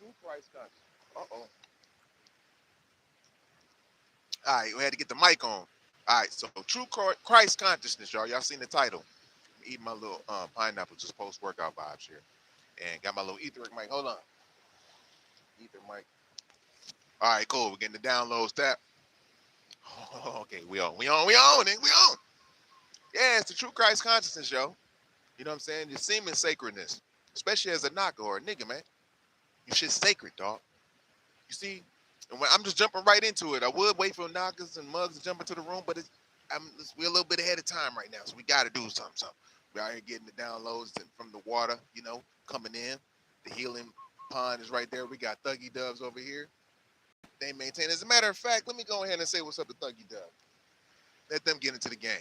True Christ consciousness. Uh-oh. All right, we had to get the mic on. All right, so True Christ consciousness, y'all. Y'all seen the title. I'm eating my little pineapple, just post-workout vibes here. And got my little etheric mic. Hold on. Ether mic. All right, cool. We're getting the downloads tap. Oh, okay, we on. Yeah, it's the True Christ consciousness, yo. You know what I'm saying? Your semen sacredness, especially as a NAGA or a nigga, man. Your shit's sacred, dog. You see? And when I'm just jumping right into it. I would wait for NAGAs and mugs to jump into the room, but we're a little bit ahead of time right now, so we got to do something. We're out here getting the downloads from the water, you know, coming in. The healing pond is right there. We got Thuggy Doves over here. They maintain. As a matter of fact, let me go ahead and say what's up to Thuggy Dove. Let them get into the game.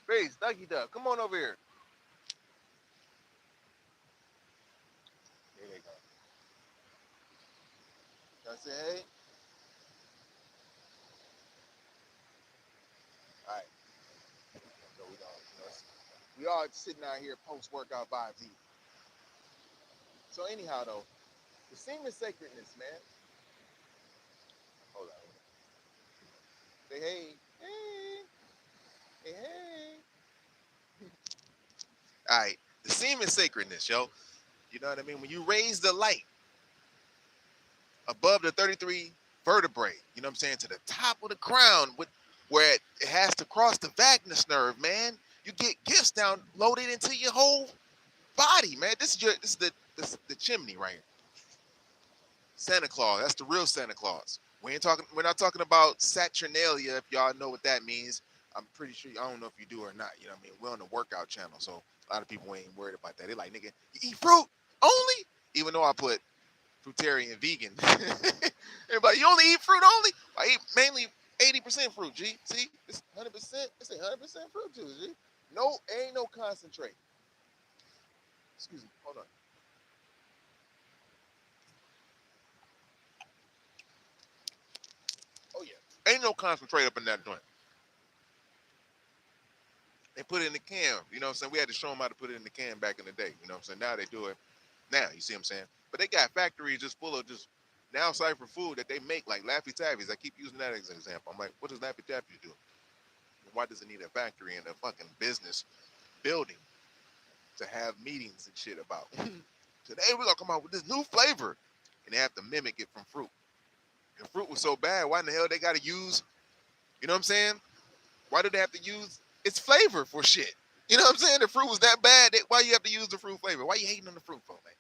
Peace, Thuggy Dove. Come on over here. There they go. Can I say hey? All right. So we all sitting out here post-workout vibes eating. So anyhow, though, the semen sacredness, man. Hold on. Say hey. Hey. All right. The semen sacredness, yo. You know what I mean? When you raise the light above the 33 vertebrae, you know what I'm saying, to the top of the crown, where it has to cross the vagus nerve, man. You get gifts downloaded into your whole body, man. This is the chimney right here. Santa Claus. That's the real Santa Claus. We're not talking about Saturnalia, if y'all know what that means. I'm pretty sure, I don't know if you do or not. You know what I mean? We're on the workout channel, so a lot of people ain't worried about that. They're like, nigga, you eat fruit only? Even though I put fruitarian vegan. Everybody, you only eat fruit only? I eat mainly 80% fruit, G. See? It's 100%. It's 100% fruit juice, G. No, ain't no concentrate. Excuse me. Hold on. Oh, yeah. Ain't no concentrate up in that joint. They put it in the can. You know what I'm saying? We had to show them how to put it in the can back in the day. You know what I'm saying? Now they do it. Now, you see what I'm saying? But they got factories just full of just now cipher food that they make, like Laffy Taffies. I keep using that as an example. I'm like, what does Laffy Taffy do? Why does it need a factory and a fucking business building to have meetings and shit about? Today we're going to come out with this new flavor. And they have to mimic it from fruit. And fruit was so bad, why in the hell they got to use, you know what I'm saying? Why do they have to use its flavor for shit? You know what I'm saying? The fruit was that bad. Why you have to use the fruit flavor? Why you hating on the fruit for, man?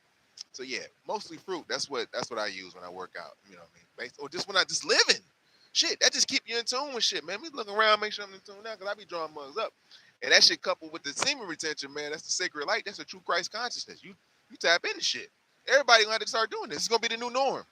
So yeah, mostly fruit. That's what I use when I work out. You know what I mean? Or just when I just living. Shit, that just keep you in tune with shit, man. We looking around, make sure I'm in tune now, because I be drawing mugs up. And that shit coupled with the semen retention, man, that's the sacred light. That's the true Christ consciousness. You tap into shit. Everybody gonna have to start doing this. It's gonna be the new norm. You know what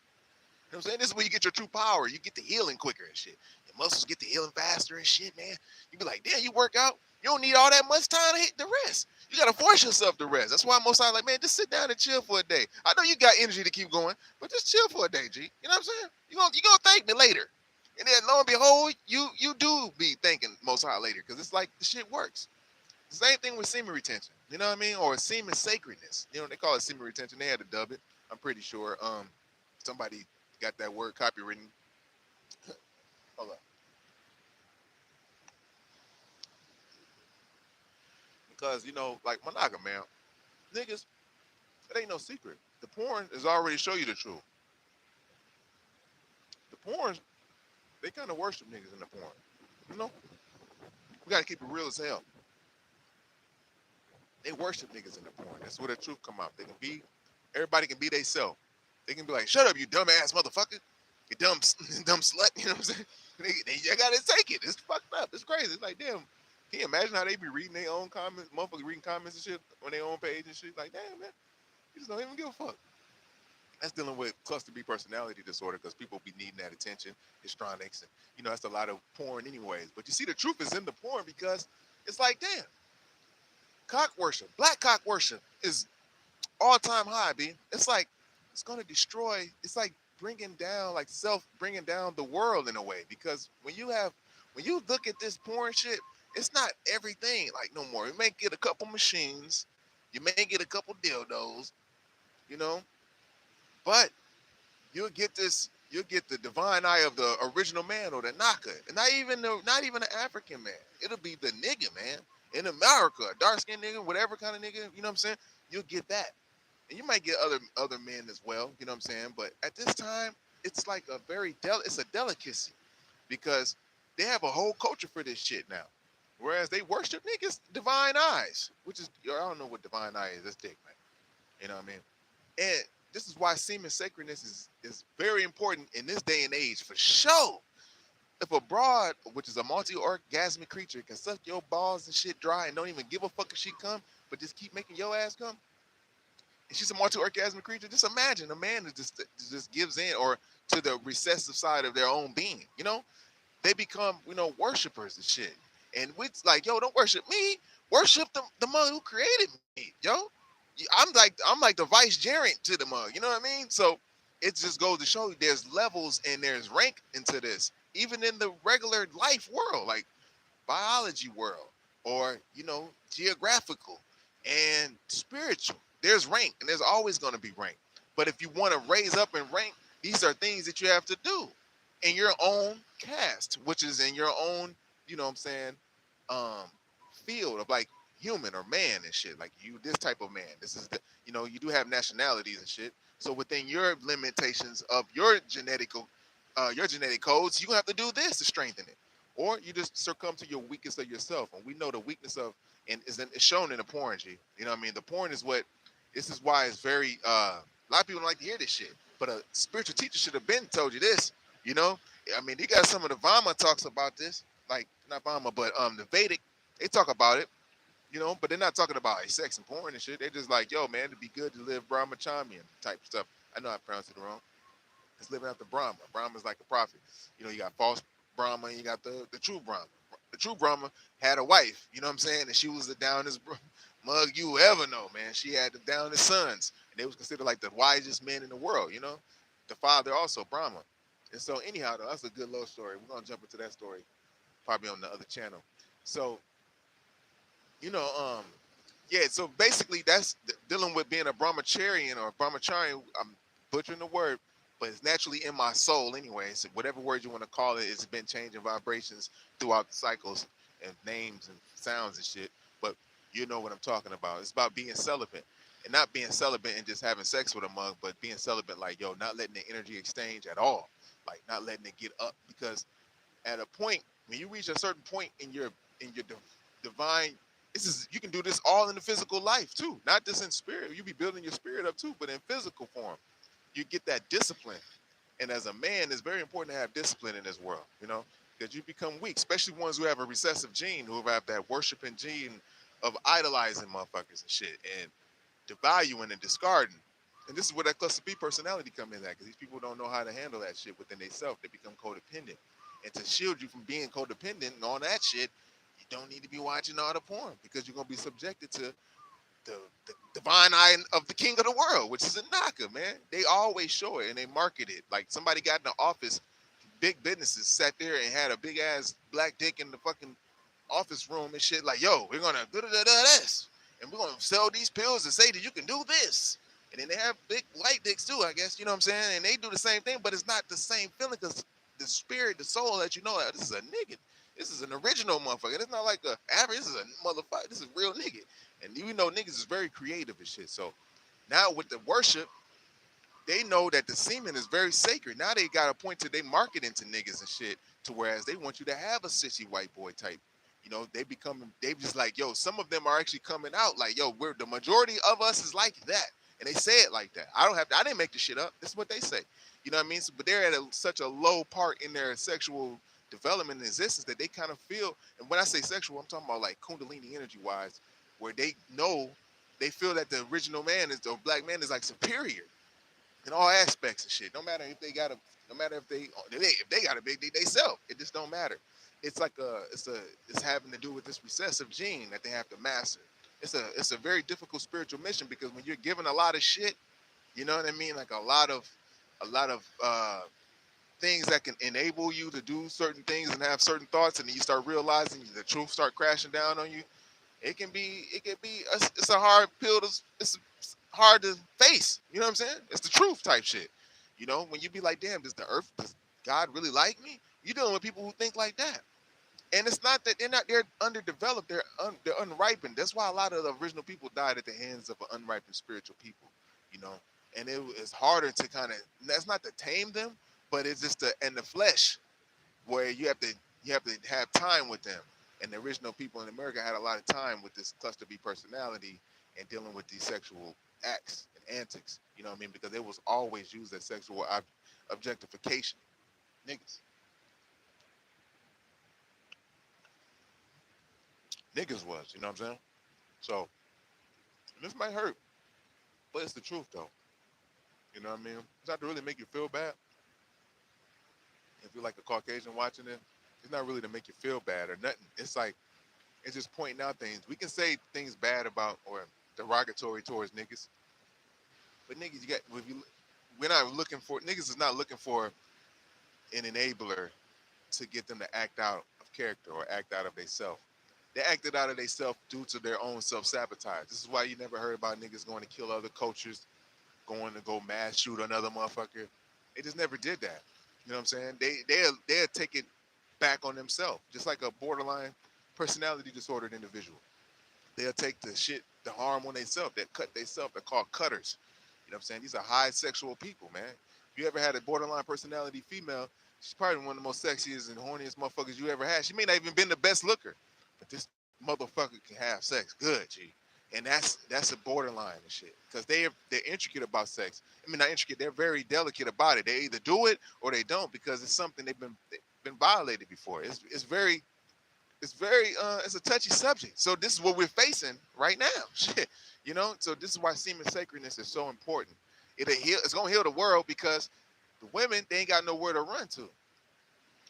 I'm saying? This is where you get your true power. You get the healing quicker and shit. Your muscles get the healing faster and shit, man. You be like, damn, you work out. You don't need all that much time to hit the rest. You gotta force yourself to rest. That's why most times like, man, just sit down and chill for a day. I know you got energy to keep going, but just chill for a day, G. You know what I'm saying? You gonna thank me later. And then lo and behold, you do be thanking Most High later, because it's like the shit works. The same thing with semen retention. You know what I mean? Or semen sacredness. You know, they call it semen retention. They had to dub it. I'm pretty sure. Somebody got that word copywritten. Hold up. Because, you know, like Monaga, man, niggas, it ain't no secret. The porn is already show you the truth. The porn, they kind of worship niggas in the porn. You know? We got to keep it real as hell. They worship niggas in the porn. That's where the truth come out. They can be, everybody can be they self. They can be like, shut up, you dumb ass motherfucker. You dumb slut. You know what I'm saying? They got to take it. It's fucked up. It's crazy. It's like, damn. Can you imagine how they be reading their own comments, motherfuckers reading comments and shit on their own page and shit? Like, damn, man, you just don't even give a fuck. That's dealing with cluster B personality disorder, because people be needing that attention, histrionics, and, you know, that's a lot of porn anyways. But you see, the truth is in the porn, because it's like, damn, cock worship, black cock worship is all-time high, B. It's like, it's going to destroy, it's like bringing down the world in a way, because when you look at this porn shit, it's not everything like no more. You may get a couple machines, you may get a couple dildos, you know, but you'll get the divine eye of the original man or the NAGA, and not even the African man. It'll be the nigga man in America, a dark skinned nigga, whatever kind of nigga. You know what I'm saying? You'll get that, and you might get other men as well. You know what I'm saying? But at this time, it's like it's a delicacy because they have a whole culture for this shit now. Whereas they worship niggas divine eyes, which is I don't know what divine eye is. That's dick, man. You know what I mean? And this is why semen sacredness is very important in this day and age for sure. If a broad, which is a multi-orgasmic creature, can suck your balls and shit dry and don't even give a fuck if she come, but just keep making your ass come, and she's a multi-orgasmic creature, just imagine a man that just gives in or to the recessive side of their own being. You know, they become worshipers and shit. And it's like, yo, don't worship me, worship the mother who created me, yo. I'm like the vicegerent to the mug, you know what I mean? So it just goes to show you there's levels and there's rank into this, even in the regular life world, like biology world, or geographical and spiritual. There's rank, and there's always going to be rank. But if you want to raise up in rank, these are things that you have to do in your own caste, which is in your own, you know what I'm saying, um, field of like human or man and shit. Like you, this type of man. This is you do have nationalities and shit. So within your limitations of your genetic codes, you gonna have to do this to strengthen it, or you just succumb to your weakness of yourself. And we know the weakness of and is shown in the porn. G. You know what I mean? The porn is what. This is why it's very. A lot of people don't like to hear this shit, but a spiritual teacher should have been told you this. You know, I mean, they got some of the Vama talks about this, like not Vama, but the Vedic. They talk about it, but they're not talking about like, sex and porn and shit. They're just like, yo, man, it'd be good to live brahmacharyan type stuff. I know I pronounced it wrong. It's living after Brahma. Brahma's like a prophet. You got false Brahma and you got the true Brahma. The true Brahma had a wife, you know what I'm saying? And she was the downest mug you ever know, man. She had the downest sons. And they was considered like the wisest men in the world, The father also, Brahma. And so anyhow, though, that's a good love story. We're going to jump into that story probably on the other channel. So, yeah, so basically that's dealing with being a brahmacharian or a brahmacharian. I'm butchering the word, but it's naturally in my soul anyway. So whatever word you want to call it, it's been changing vibrations throughout the cycles and names and sounds and shit. But you know what I'm talking about. It's about being celibate. And not being celibate and just having sex with a mug, but being celibate like, yo, not letting the energy exchange at all. Like not letting it get up. Because at a point, when you reach a certain point in your divine, you can do this all in the physical life too, not just in spirit. You be building your spirit up too, but in physical form, you get that discipline. And as a man, it's very important to have discipline in this world, because you become weak, especially ones who have a recessive gene, who have that worshiping gene of idolizing motherfuckers and shit, and devaluing and discarding. And this is where that cluster B personality come in at, because these people don't know how to handle that shit within themselves. They become codependent. And to shield you from being codependent and all that shit, you don't need to be watching all the porn, because you're going to be subjected to the divine eye of the king of the world, which is a NAGA, man. They always show it and they market it. Like somebody got in the office, big businesses sat there and had a big ass black dick in the fucking office room and shit. Like, yo, we're going to do this. And we're going to sell these pills and say that you can do this. And then they have big white dicks too, I guess, you know what I'm saying? And they do the same thing, but it's not the same feeling, because the spirit, the soul that this is a nigga. This is an original motherfucker. It's not like a average. This is a motherfucker. This is a real nigga. And you know niggas is very creative and shit. So now with the worship, they know that the semen is very sacred. Now they got a point to they market into niggas and shit, to whereas they want you to have a sissy white boy type. They just like, yo, some of them are actually coming out like, yo, the majority of us is like that. And they say it like that. I didn't make the shit up. This is what they say. You know what I mean? So, but they're at such a low part in their sexual development and existence that they kind of feel, and when I say sexual, I'm talking about like Kundalini energy wise, where they feel that the original man the black man is like superior in all aspects and shit. No matter if they got a big dick they self, it just don't matter. It's like it's having to do with this recessive gene that they have to master. It's a very difficult spiritual mission, because when you're given a lot of shit, you know what I mean? Like a lot of things that can enable you to do certain things and have certain thoughts, and then you start realizing the truth start crashing down on you. It's a hard pill it's hard to face. You know what I'm saying? It's the truth type shit. You know, when you be like, damn, does God really like me? You're dealing with people who think like that. And it's not that they're underdeveloped, they're unripened. That's why a lot of the original people died at the hands of unripened spiritual people, you know. And it's harder to kind of, that's not to tame them, but it's just in the flesh, where you have to have time with them. And the original people in America had a lot of time with this cluster B personality and dealing with these sexual acts and antics. You know what I mean? Because it was always used as sexual objectification. Niggas was, you know what I'm saying? So this might hurt, but it's the truth though. You know what I mean? It's not to really make you feel bad. If you're like a Caucasian watching it, it's not really to make you feel bad or nothing. It's like it's just pointing out things. We can say things bad about or derogatory towards niggas, but niggas, we're not looking for niggas is not looking for an enabler to get them to act out of character or act out of themselves. They acted out of themselves due to their own self-sabotage. This is why you never heard about niggas going to kill other cultures, going to go mass shoot another motherfucker. They just never did that. You know what I'm saying? They'll take it back on themselves, just like a borderline personality disordered individual. They'll take the harm on themselves, that cut themselves. They're called cutters. You know what I'm saying? These are high sexual people, man. If you ever had a borderline personality female, she's probably one of the most sexiest and horniest motherfuckers you ever had. She may not even been the best looker, but this motherfucker can have sex good, G. And that's a borderline and shit. Because they're intricate about sex. I mean, not intricate, they're very delicate about it. They either do it or they don't, because it's something they've been violated before. It's very it's a touchy subject. So this is what we're facing right now. Shit. You know, so this is why semen sacredness is so important. It's gonna heal the world, because the women, they ain't got nowhere to run to.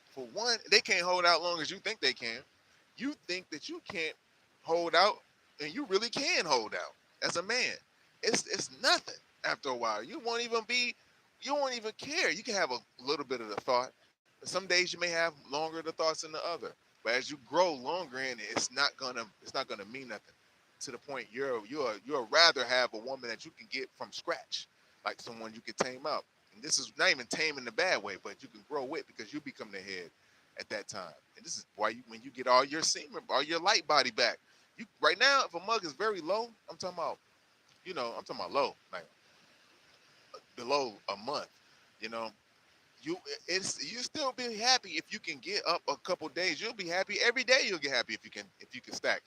For one, they can't hold out long as you think they can. You think that you can't hold out, and you really can hold out as a man. It's nothing after a while. You won't even care. You can have a little bit of the thought. But some days you may have longer the thoughts than the other. But as you grow longer in it, it's not gonna mean nothing. To the point you'll rather have a woman that you can get from scratch, like someone you can tame out. And this is not even tame in the bad way, but you can grow with, because you become the head at that time. And this is why when you get all your semen, all your light body back, you right now, if a mug is very low, I'm talking about low, like below a month, you know, you still be happy if you can get up a couple days. You'll be happy every day. You'll get happy if you can stack.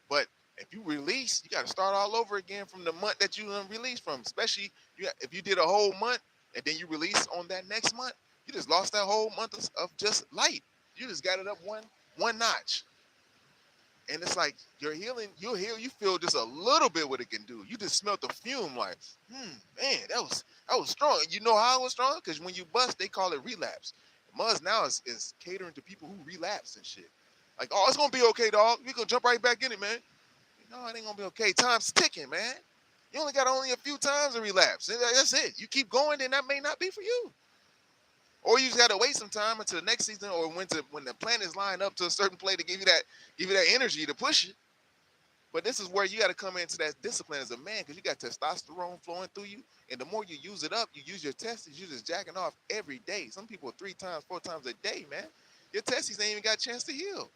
But if you release, you got to start all over again from the month that you released from. Especially if you did a whole month and then you release on that next month, you just lost that whole month of just light. You just got it up one notch. And it's like you're healing. You feel just a little bit what it can do. You just smelt the fume, like, man, that was strong. You know how it was strong? Because when you bust, they call it relapse. Muzz now is catering to people who relapse and shit. Like, oh, it's gonna be okay, dog. We gonna jump right back in it, man. No, it ain't gonna be okay. Time's ticking, man. You only got a few times to relapse. That's it. You keep going, then that may not be for you. Or you just gotta wait some time until the next season, or when the planets line up to a certain play to give you that energy to push it. But this is where you got to come into that discipline as a man, because you got testosterone flowing through you, and the more you use it up, you use your testes, you're just jacking off every day. Some people 3 times, 4 times a day, man. Your testes ain't even got a chance to heal.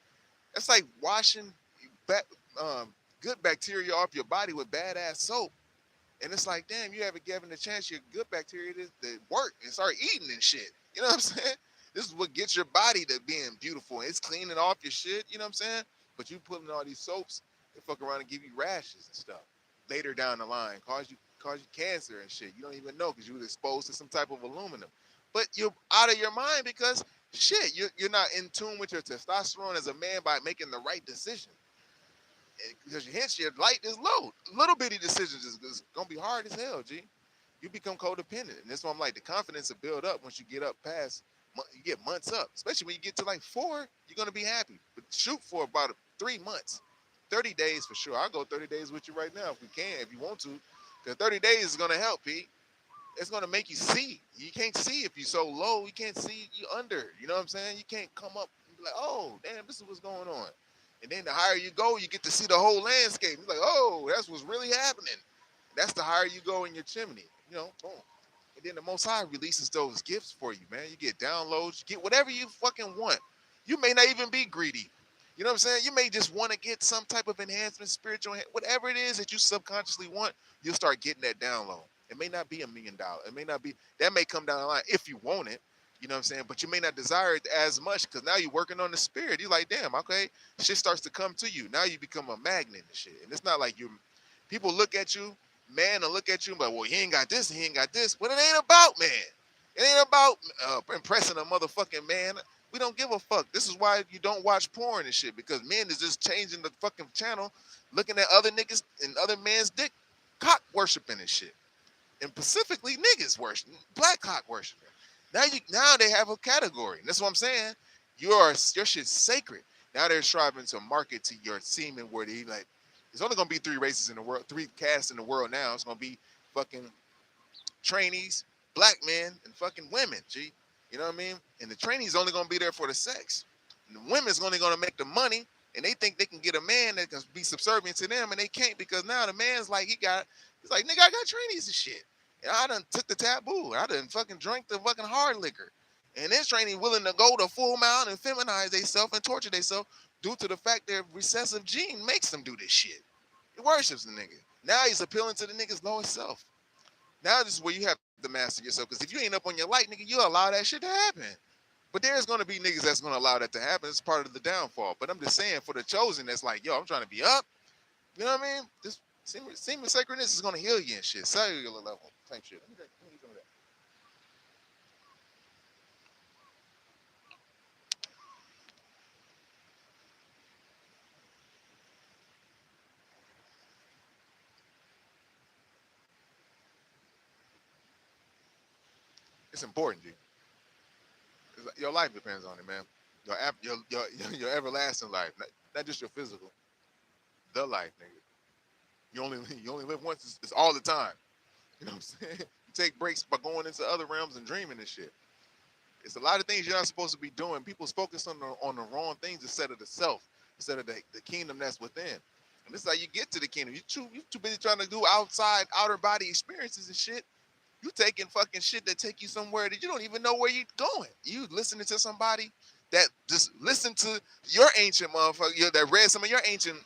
That's like washing good bacteria off your body with badass soap. And it's like, damn, you haven't given a chance your good bacteria to work and start eating and shit. You know what I'm saying? This is what gets your body to being beautiful. It's cleaning off your shit. You know what I'm saying? But you putting all these soaps, they fuck around and give you rashes and stuff. Later down the line, cause you cancer and shit. You don't even know, because you was exposed to some type of aluminum. But you're out of your mind, because shit, you're not in tune with your testosterone as a man by making the right decision. Because hence your light is low. Little bitty decisions is gonna be hard as hell, G. You become codependent, and that's why I'm like, the confidence will build up once you get up past. You get months up, especially when you get to like 4, you're gonna be happy. But shoot for about 3 months, 30 days for sure. I'll go 30 days with you right now if we can, if you want to, because 30 days is gonna help, Pete. It's gonna make you see. You can't see if you're so low. You can't see you under. You know what I'm saying? You can't come up and be like, oh, damn, this is what's going on. And then the higher you go, you get to see the whole landscape. You're like, oh, that's what's really happening. That's the higher you go in your chimney. You know, boom. And then the Most High releases those gifts for you, man. You get downloads, you get whatever you fucking want. You may not even be greedy. You know what I'm saying? You may just want to get some type of enhancement, spiritual, whatever it is that you subconsciously want, you'll start getting that download. It may not be $1 million. It may not be, that may come down the line if you want it. You know what I'm saying? But you may not desire it as much because now you're working on the spirit. You're like, damn, okay, shit starts to come to you. Now you become a magnet and shit. And it's not like people look at you, man, and look at you, but well, he ain't got this, and he ain't got this. Well, it ain't about man. It ain't about impressing a motherfucking man. We don't give a fuck. This is why you don't watch porn and shit, because men is just changing the fucking channel, looking at other niggas and other men's dick, cock worshiping and shit. And specifically niggas worshiping, black cock worshiping. Now they have a category. And that's what I'm saying. Your shit's sacred. Now they're striving to market to your semen where they like, there's only gonna be 3 races in the world, 3 castes in the world now. It's gonna be fucking trainees, black men, and fucking women, G. You know what I mean? And the trainees only gonna be there for the sex. And the women's only gonna make the money, and they think they can get a man that can be subservient to them, and they can't, because now the man's like, he's like, nigga, I got trainees and shit. And I done took the taboo. I done fucking drank the fucking hard liquor. And this trainee willing to go the full mile and feminize themselves and torture themselves due to the fact their recessive gene makes them do this shit. He worships the nigga. Now he's appealing to the nigga's lowest self. Now this is where you have to master yourself, because if you ain't up on your light, nigga, you allow that shit to happen. But there's going to be niggas that's going to allow that to happen. It's part of the downfall. But I'm just saying, for the chosen, that's like, yo, I'm trying to be up. You know what I mean? This semen sacredness is going to heal you and shit. Cellular level type shit. Let me drink some of that. It's important, dude. Your life depends on it, man. Your everlasting life, not just your physical. The life, nigga. You only live once. It's all the time. You know what I'm saying? You take breaks by going into other realms and dreaming and shit. It's a lot of things you're not supposed to be doing. People's focused on the wrong things instead of the self, instead of the kingdom that's within. And this is how you get to the kingdom. You too busy trying to do outer body experiences and shit. You taking fucking shit that take you somewhere that you don't even know where you're going. You listening to somebody that just listened to your ancient motherfucker, that read some of your ancient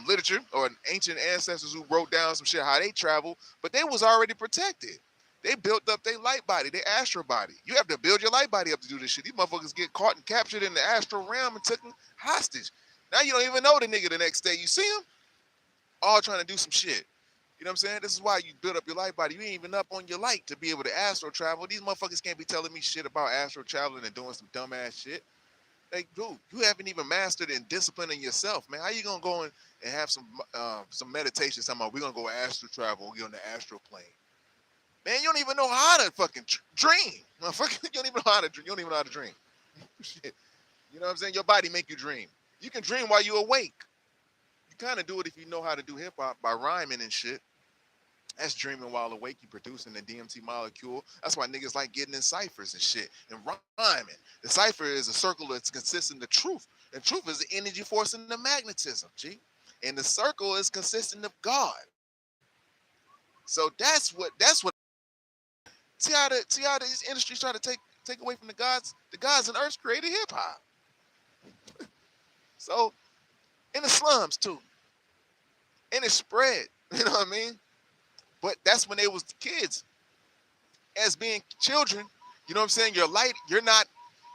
literature, or ancient ancestors who wrote down some shit how they travel, but they was already protected. They built up their light body, their astral body. You have to build your light body up to do this shit. These motherfuckers get caught and captured in the astral realm and taken hostage. Now you don't even know the nigga the next day. You see him, all trying to do some shit. You know what I'm saying? This is why you build up your light body. You ain't even up on your light to be able to astral travel. These motherfuckers can't be telling me shit about astral traveling and doing some dumbass shit. Like, dude, you haven't even mastered and disciplining yourself, man. How you gonna go and have some meditation talking about we're gonna go astral travel, we're on the astral plane? Man, you don't even know how to fucking dream. Motherfucker, you don't even know how to dream. You don't even know how to dream. Shit. You know what I'm saying? Your body make you dream. You can dream while you're awake. You kind of do it if you know how to do hip hop by rhyming and shit. That's dreaming while awake. You producing the DMT molecule. That's why niggas like getting in ciphers and shit and rhyming. The cipher is a circle that's consistent of truth. And truth is the energy force and the magnetism, G. And the circle is consistent of God. So that's what see how these industries try to take away from the gods. The gods and earth created hip hop. So in the slums too. And it spread. You know what I mean? But that's when they was kids. As being children, you know what I'm saying? You're not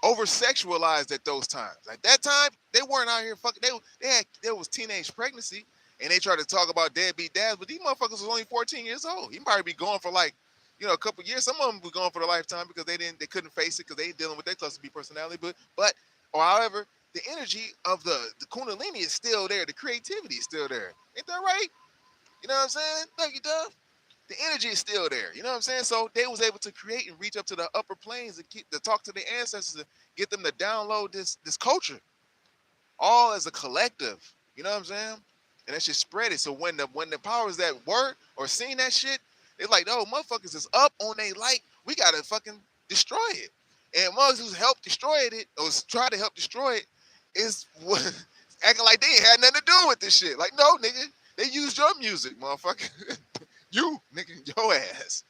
over-sexualized at those times. At that time, they weren't out here fucking. There was teenage pregnancy, and they tried to talk about deadbeat dads, but these motherfuckers was only 14 years old. He probably be gone for like, a couple years. Some of them were gone for the lifetime because they couldn't face it because they dealing with their cluster B personality. However, the energy of the Kundalini is still there. The creativity is still there. Ain't that right? You know what I'm saying? Thank you, Dove. The energy is still there. You know what I'm saying? So they was able to create and reach up to the upper planes and to talk to their ancestors and get them to download this culture, all as a collective. You know what I'm saying? And that shit spread it. So when the powers that were or seen that shit, it's like, oh, motherfuckers is up on they light. We gotta fucking destroy it. And motherfuckers who's helped destroy it or try to help destroy it is acting like they ain't had nothing to do with this shit. Like, no, nigga, they used your music, motherfucker. You, nigga, your ass.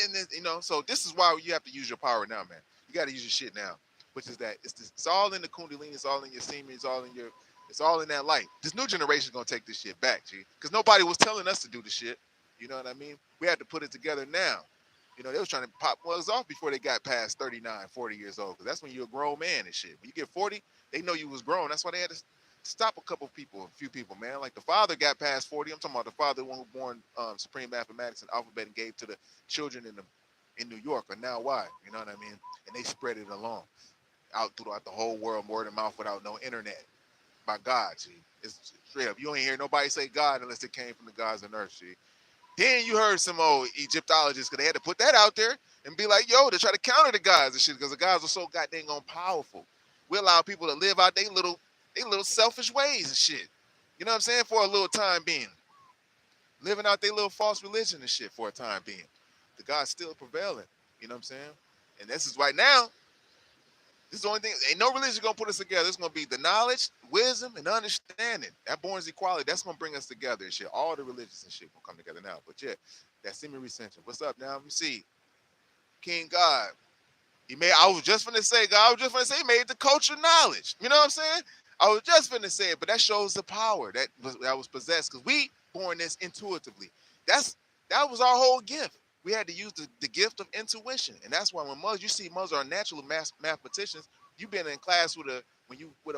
And, you know, so this is why you have to use your power now, man. You got to use your shit now, which is that it's all in the Kundalini, it's all in your semen, it's all in that light. This new generation is gonna take this shit back, G, because nobody was telling us to do the shit. You know what I mean? We had to put it together now. You know, they was trying to pop mugs off before they got past 39, 40 years old, because that's when you're a grown man and shit. When you get 40, they know you was grown. That's why they had to stop a few people, man. Like the father got past 40. I'm talking about the father, the one who born supreme mathematics and alphabet and gave to the children in New York or now why, you know what I mean? And they spread it along out throughout the whole world, word of mouth, without no internet. By God, G. It's straight up. You ain't hear nobody say God unless it came from the gods on earth, G. Then you heard some old Egyptologists, because they had to put that out there and be like, yo, to try to counter the gods and shit, because the gods were so goddamn powerful. We allow people to live out their little selfish ways and shit. You know what I'm saying? For a little time being. Living out their little false religion and shit for a time being. The God's still prevailing. You know what I'm saying? And this is right now. This is the only thing. Ain't no religion gonna put us together. It's gonna be the knowledge, wisdom, and understanding. That born equality. That's gonna bring us together and shit. All the religions and shit will come together now. But yeah, that semen recension. What's up now? You see, King God. He made. I was just finna say, God. I was just finna say, he made the culture knowledge. You know what I'm saying? I was just finna say it, but that shows the power that was possessed, because we born this intuitively. That was our whole gift. We had to use the gift of intuition, and that's why when mugs, you see mugs are natural mathematicians. You've been in class with a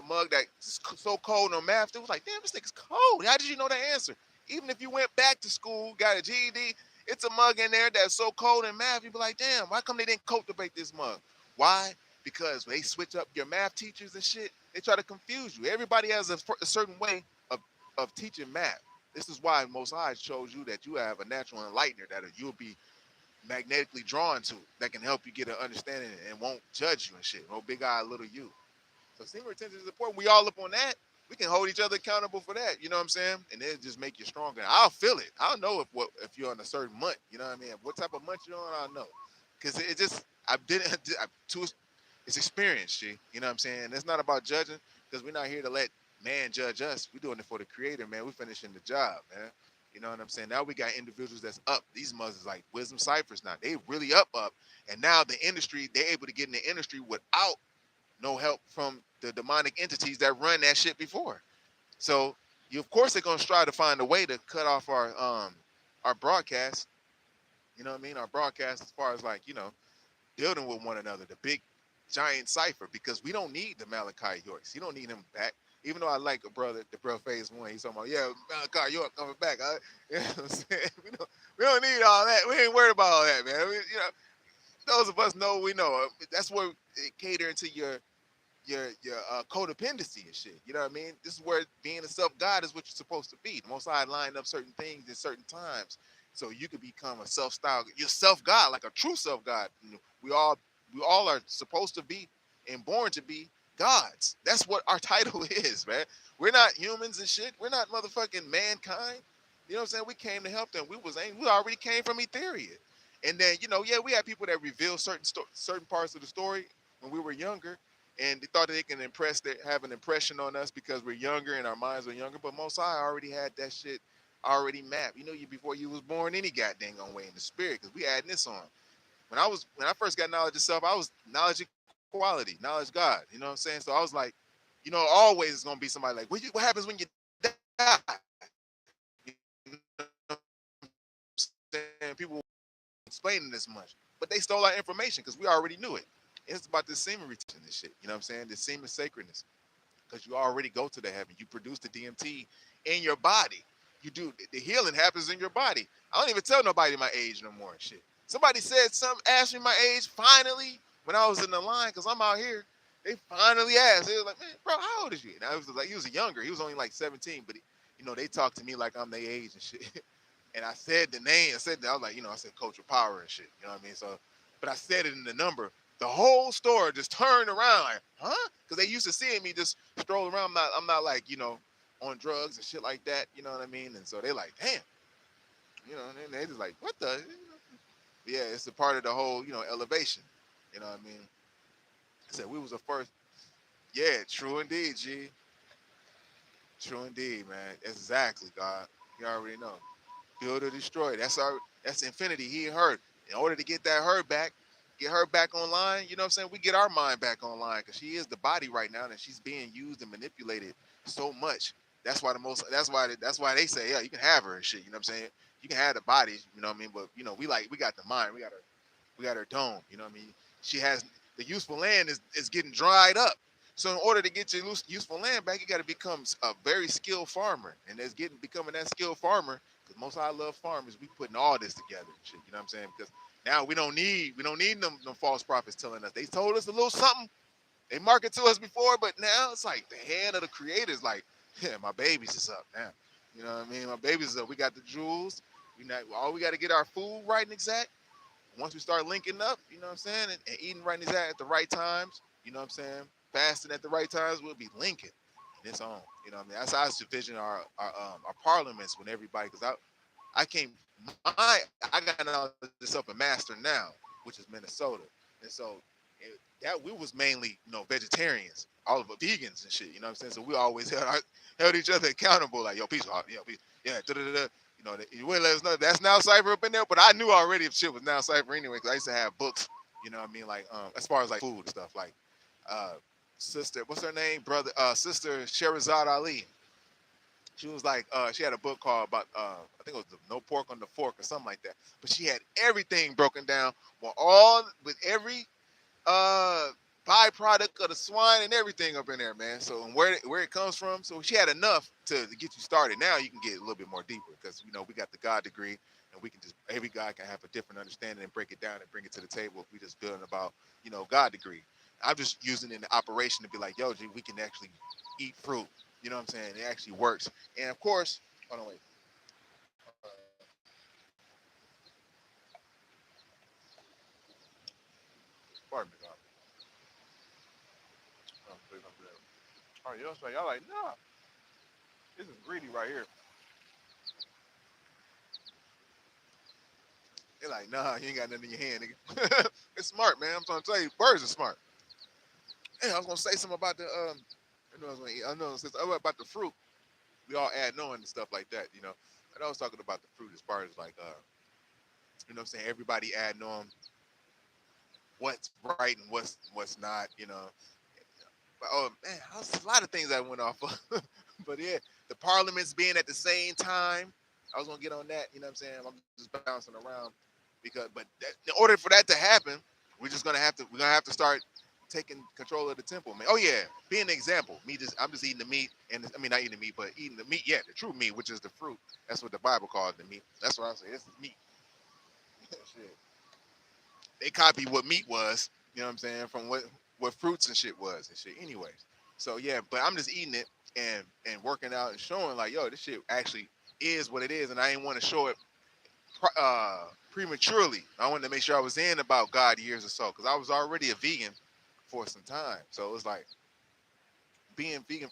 mug that's so cold on math, it was like, damn, this thing's cold. How did you know the answer? Even if you went back to school, got a GED, it's a mug in there that's so cold in math, you'd be like, damn, why come they didn't cultivate this mug? Why? Because they switch up your math teachers and shit. They try to confuse you. Everybody has a certain way of teaching math. This is why Most High shows you that you have a natural enlightener that you'll be magnetically drawn to, that can help you get an understanding and won't judge you and shit. No big eye, little you. So semen retention is important. We all up on that. We can hold each other accountable for that. You know what I'm saying? And it'll just make you stronger. I'll feel it. I'll know if you're on a certain month. You know what I mean? What type of month you're on, I'll know. Because it just, it's experience, G. You know what I'm saying? It's not about judging, because we're not here to let man judge us. We're doing it for the creator, man. We're finishing the job, man. You know what I'm saying? Now we got individuals that's up. These mothers like wisdom ciphers now. They really up. And now the industry, they're able to get in the industry without no help from the demonic entities that run that shit before. So of course they're gonna try to find a way to cut off our broadcast. You know what I mean? Our broadcast, as far as like, you know, building with one another, the big giant cipher, because we don't need the Malachi Yorks. You don't need him back. Even though I like the brother phase one, he's talking about, yeah, Malachi York coming back. You know what I'm saying? We don't need all that. We ain't worried about all that, man. You know, those of us know, we know. That's where it catering to your codependency and shit. You know what I mean? This is where being a self-God is what you're supposed to be. The Most High line up certain things in certain times, so you could become a self-style, your self-God, like a true self-God. We all are supposed to be and born to be gods. That's what our title is, man. We're not humans and shit. We're not motherfucking mankind. You know what I'm saying? We came to help them. We already came from Etheria. And then, you know, yeah, we had people that reveal certain parts of the story when we were younger, and they thought they can have an impression on us because we're younger and our minds are younger. But Most High already had that shit already mapped. You know, before you was born any goddamn way in the spirit, because we adding this on. When I first got knowledge of self, I was knowledge equality, knowledge God. You know what I'm saying? So I was like, you know, always it's gonna be somebody like, what happens when you die? You know what I'm saying? People explaining this much, but they stole our information because we already knew it. It's about the semen retention and shit. You know what I'm saying? The semen sacredness, because you already go to the heaven. You produce the DMT in your body. You do the healing happens in your body. I don't even tell nobody my age no more and shit. Somebody asked me my age finally when I was in the line, because I'm out here. They finally asked. They was like, man, bro, how old is you? And I was like, he was younger. He was only like 17, but you know, they talked to me like I'm their age and shit. And I said the name. I was like, you know, I said cultural power and shit. You know what I mean? So, but I said it in the number. The whole store just turned around like, huh? Because they used to seeing me just stroll around. I'm not like, you know, on drugs and shit like that. You know what I mean? And so they like, damn. You know, and they just like, what the? Yeah, it's a part of the whole, you know, elevation. You know what I mean? I said we was the first. Yeah, true indeed, G. True indeed, man. Exactly, God. You already know. Build or destroy. That's infinity. He heard. In order to get that get her back online, you know what I'm saying? We get our mind back online because she is the body right now and she's being used and manipulated so much. That's why they say, yeah, you can have her and shit, you know what I'm saying? You can have the body, you know what I mean? But you know, we got the mind, we got her dome, you know what I mean? She has the useful land is getting dried up. So in order to get your useful land back, you got to become a very skilled farmer, and there's becoming that skilled farmer. Because most of our love farmers, we putting all this together, and shit. You know what I'm saying? Because now we don't need them false prophets telling us. They told us a little something. They market to us before, but now it's like the hand of the creators. Like, yeah, my babies is up now. You know what I mean? My babies is up. We got the jewels. We got to get our food right and exact. Once we start linking up, you know what I'm saying, and eating right and exact at the right times, you know what I'm saying, fasting at the right times, we'll be linking. And it's on. You know what I mean? That's how I envision our parliaments when everybody, because I came, I got all this up in Master now, which is Minnesota, and so that we was mainly vegetarians, all of us vegans and shit. You know what I'm saying? So we always held each other accountable, like yo, peace, peace, yeah, da da da. You know, you wouldn't let us know that's now cipher up in there, but I knew already if shit was now cipher anyway, because I used to have books. You know what I mean? Like as far as like food and stuff, like sister, what's her name? Sister Sherazad Ali. She was like, she had a book called about, I think it was No Pork on the Fork or something like that. But she had everything broken down with every uh, byproduct of the swine and everything up in there, man. So and where it comes from. So she had enough to get you started. Now you can get a little bit more deeper because we got the God degree, and we can just every guy can have a different understanding and break it down and bring it to the table if we just building about God degree. I'm just using it in the operation to be like, yo, G, we can actually eat fruit. You know what I'm saying? It actually works. And of course, hold on, wait. Pardon me, God. All right, y'all like, nah, this is greedy right here. They're like, nah, you ain't got nothing in your hand, nigga. It's smart, man. I'm trying to tell you, birds are smart. Hey, I was gonna say something about the I know since about the fruit. We all add on and stuff like that, And I was talking about the fruit as far as like what I'm saying, everybody adding on what's right and what's not, But oh man, a lot of things I went off of. But yeah, the parliaments being at the same time. I was gonna get on that, you know what I'm saying? I'm just bouncing around in order for that to happen, we're gonna have to start taking control of the temple, man. Oh yeah, be an example. I'm just eating the meat, and I mean not eating the meat, but eating the meat. Yeah, the true meat, which is the fruit. That's what the Bible calls the meat. That's what I say. This is meat. Shit. They copied what meat was. You know what I'm saying? From what fruits and shit was and shit. Anyways, so yeah, but I'm just eating it and working out and showing like, yo, this shit actually is what it is, and I didn't want to show it prematurely. I wanted to make sure I was in about God years or so because I was already a vegan for some time. So it was like being vegan.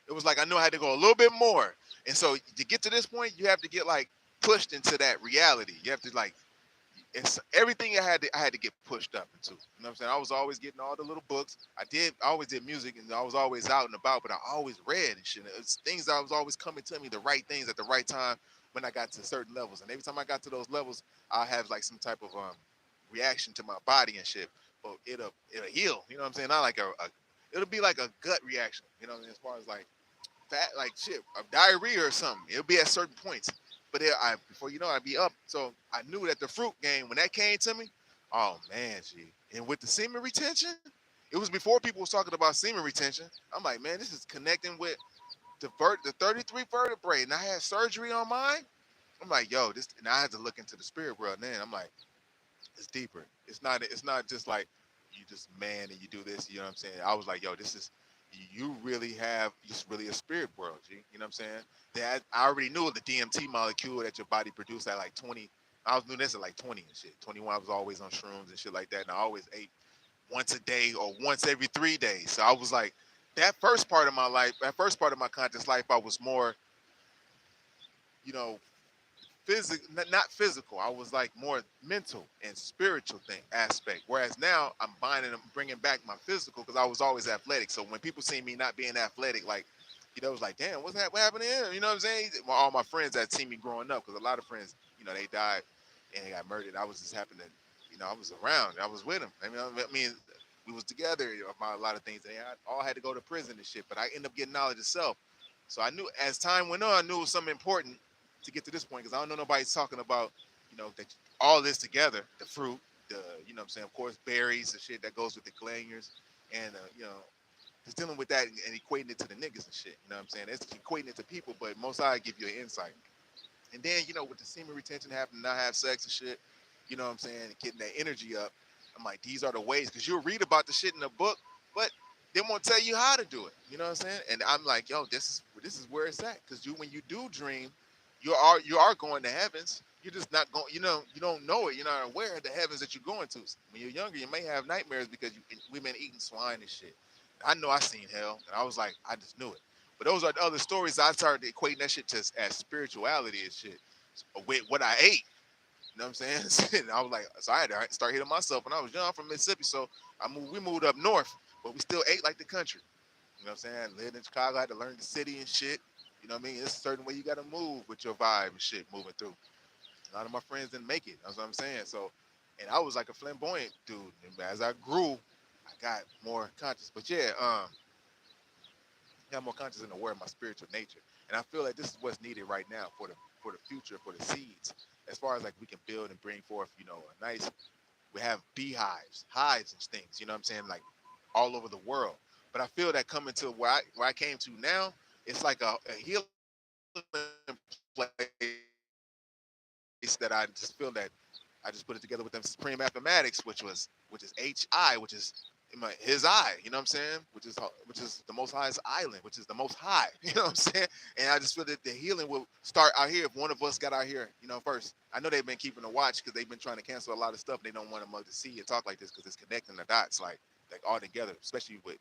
It was like I knew I had to go a little bit more. And so to get to this point, you have to get like pushed into that reality. You have to like it's everything I had to get pushed up into. You know what I'm saying? I was always getting all the little books. I always did music and I was always out and about, but I always read and shit. It's things that was always coming to me, the right things at the right time when I got to certain levels. And every time I got to those levels, I'll have like some type of reaction to my body and shit. But it'll heal. You know what I'm saying? Not like it'll be like a gut reaction. You know what I mean? As far as like fat, like shit, a diarrhea or something. It'll be at certain points. But before you know, I'd be up. So I knew that the fruit game, when that came to me, oh man, gee. And with the semen retention, it was before people was talking about semen retention. I'm like, man, this is connecting with the 33 vertebrae, and I had surgery on mine. I'm like, yo, this, and I had to look into the spirit world. Then I'm like, it's deeper. It's not just like you just man and you do this. You know what I'm saying? I was like, yo, this is you really have just really a spirit world, G. You know what I'm saying? That I already knew the DMT molecule that your body produced at like 20. I was doing this at like 20 and shit. 21, I was always on shrooms and shit like that. And I always ate once a day or once every 3 days. So I was like, that first part of my life, that first part of my conscious life, I was more, you know, not physical. I was like more mental and spiritual aspect. Whereas now I'm bringing back my physical because I was always athletic. So when people see me not being athletic, like, it was like, damn, what happened to him? You know what I'm saying? All my friends that see me growing up, because a lot of friends, they died and he got murdered. I was just happened to, I was around. I was with him. I mean, we was together about a lot of things. They all had to go to prison and shit. But I ended up getting knowledge itself. So I knew as time went on, I knew it was something important to get to this point because I don't know nobody's talking about, that all this together, the fruit, the, what I'm saying, of course, berries, the shit that goes with the glaniers, and, just dealing with that and equating it to the niggas and shit. You know what I'm saying? It's equating it to people, but most I give you an insight. And then, with the semen retention happening, not have sex and shit, you know what I'm saying, getting that energy up. I'm like, these are the ways, because you'll read about the shit in the book, but they won't tell you how to do it. You know what I'm saying? And I'm like, yo, this is where it's at. Because when you do dream, you are going to heavens. You're just not going. You don't know it. You're not aware of the heavens that you're going to. When you're younger, you may have nightmares because we've been eating swine and shit. I know I seen hell, and I was like, I just knew it. But those are the other stories. I started equating that shit to as spirituality and shit with what I ate. You know what I'm saying? And I was like, so I had to start hitting myself when I was young. I'm from Mississippi, so we moved up north, but we still ate like the country. You know what I'm saying? Lived in Chicago, I had to learn the city and shit. You know what I mean? It's a certain way you got to move with your vibe and shit moving through. A lot of my friends didn't make it. That's what I'm saying. So, and I was like a flamboyant dude. And as I grew, I got more conscious. But yeah, got more conscious and aware of my spiritual nature. And I feel like this is what's needed right now for the future, for the seeds. As far as like we can build and bring forth, a nice. We have beehives, hives and things. You know what I'm saying? Like all over the world. But I feel that coming to where I came to now, it's like a healing place that I just feel that I just put it together with them supreme mathematics, which is HI, which is his eye, you know what I'm saying? Which is the most highest island, which is the most high, you know what I'm saying? And I just feel that the healing will start out here if one of us got out here, first. I know they've been keeping a watch because they've been trying to cancel a lot of stuff. They don't want them to see and talk like this because it's connecting the dots like all together, especially with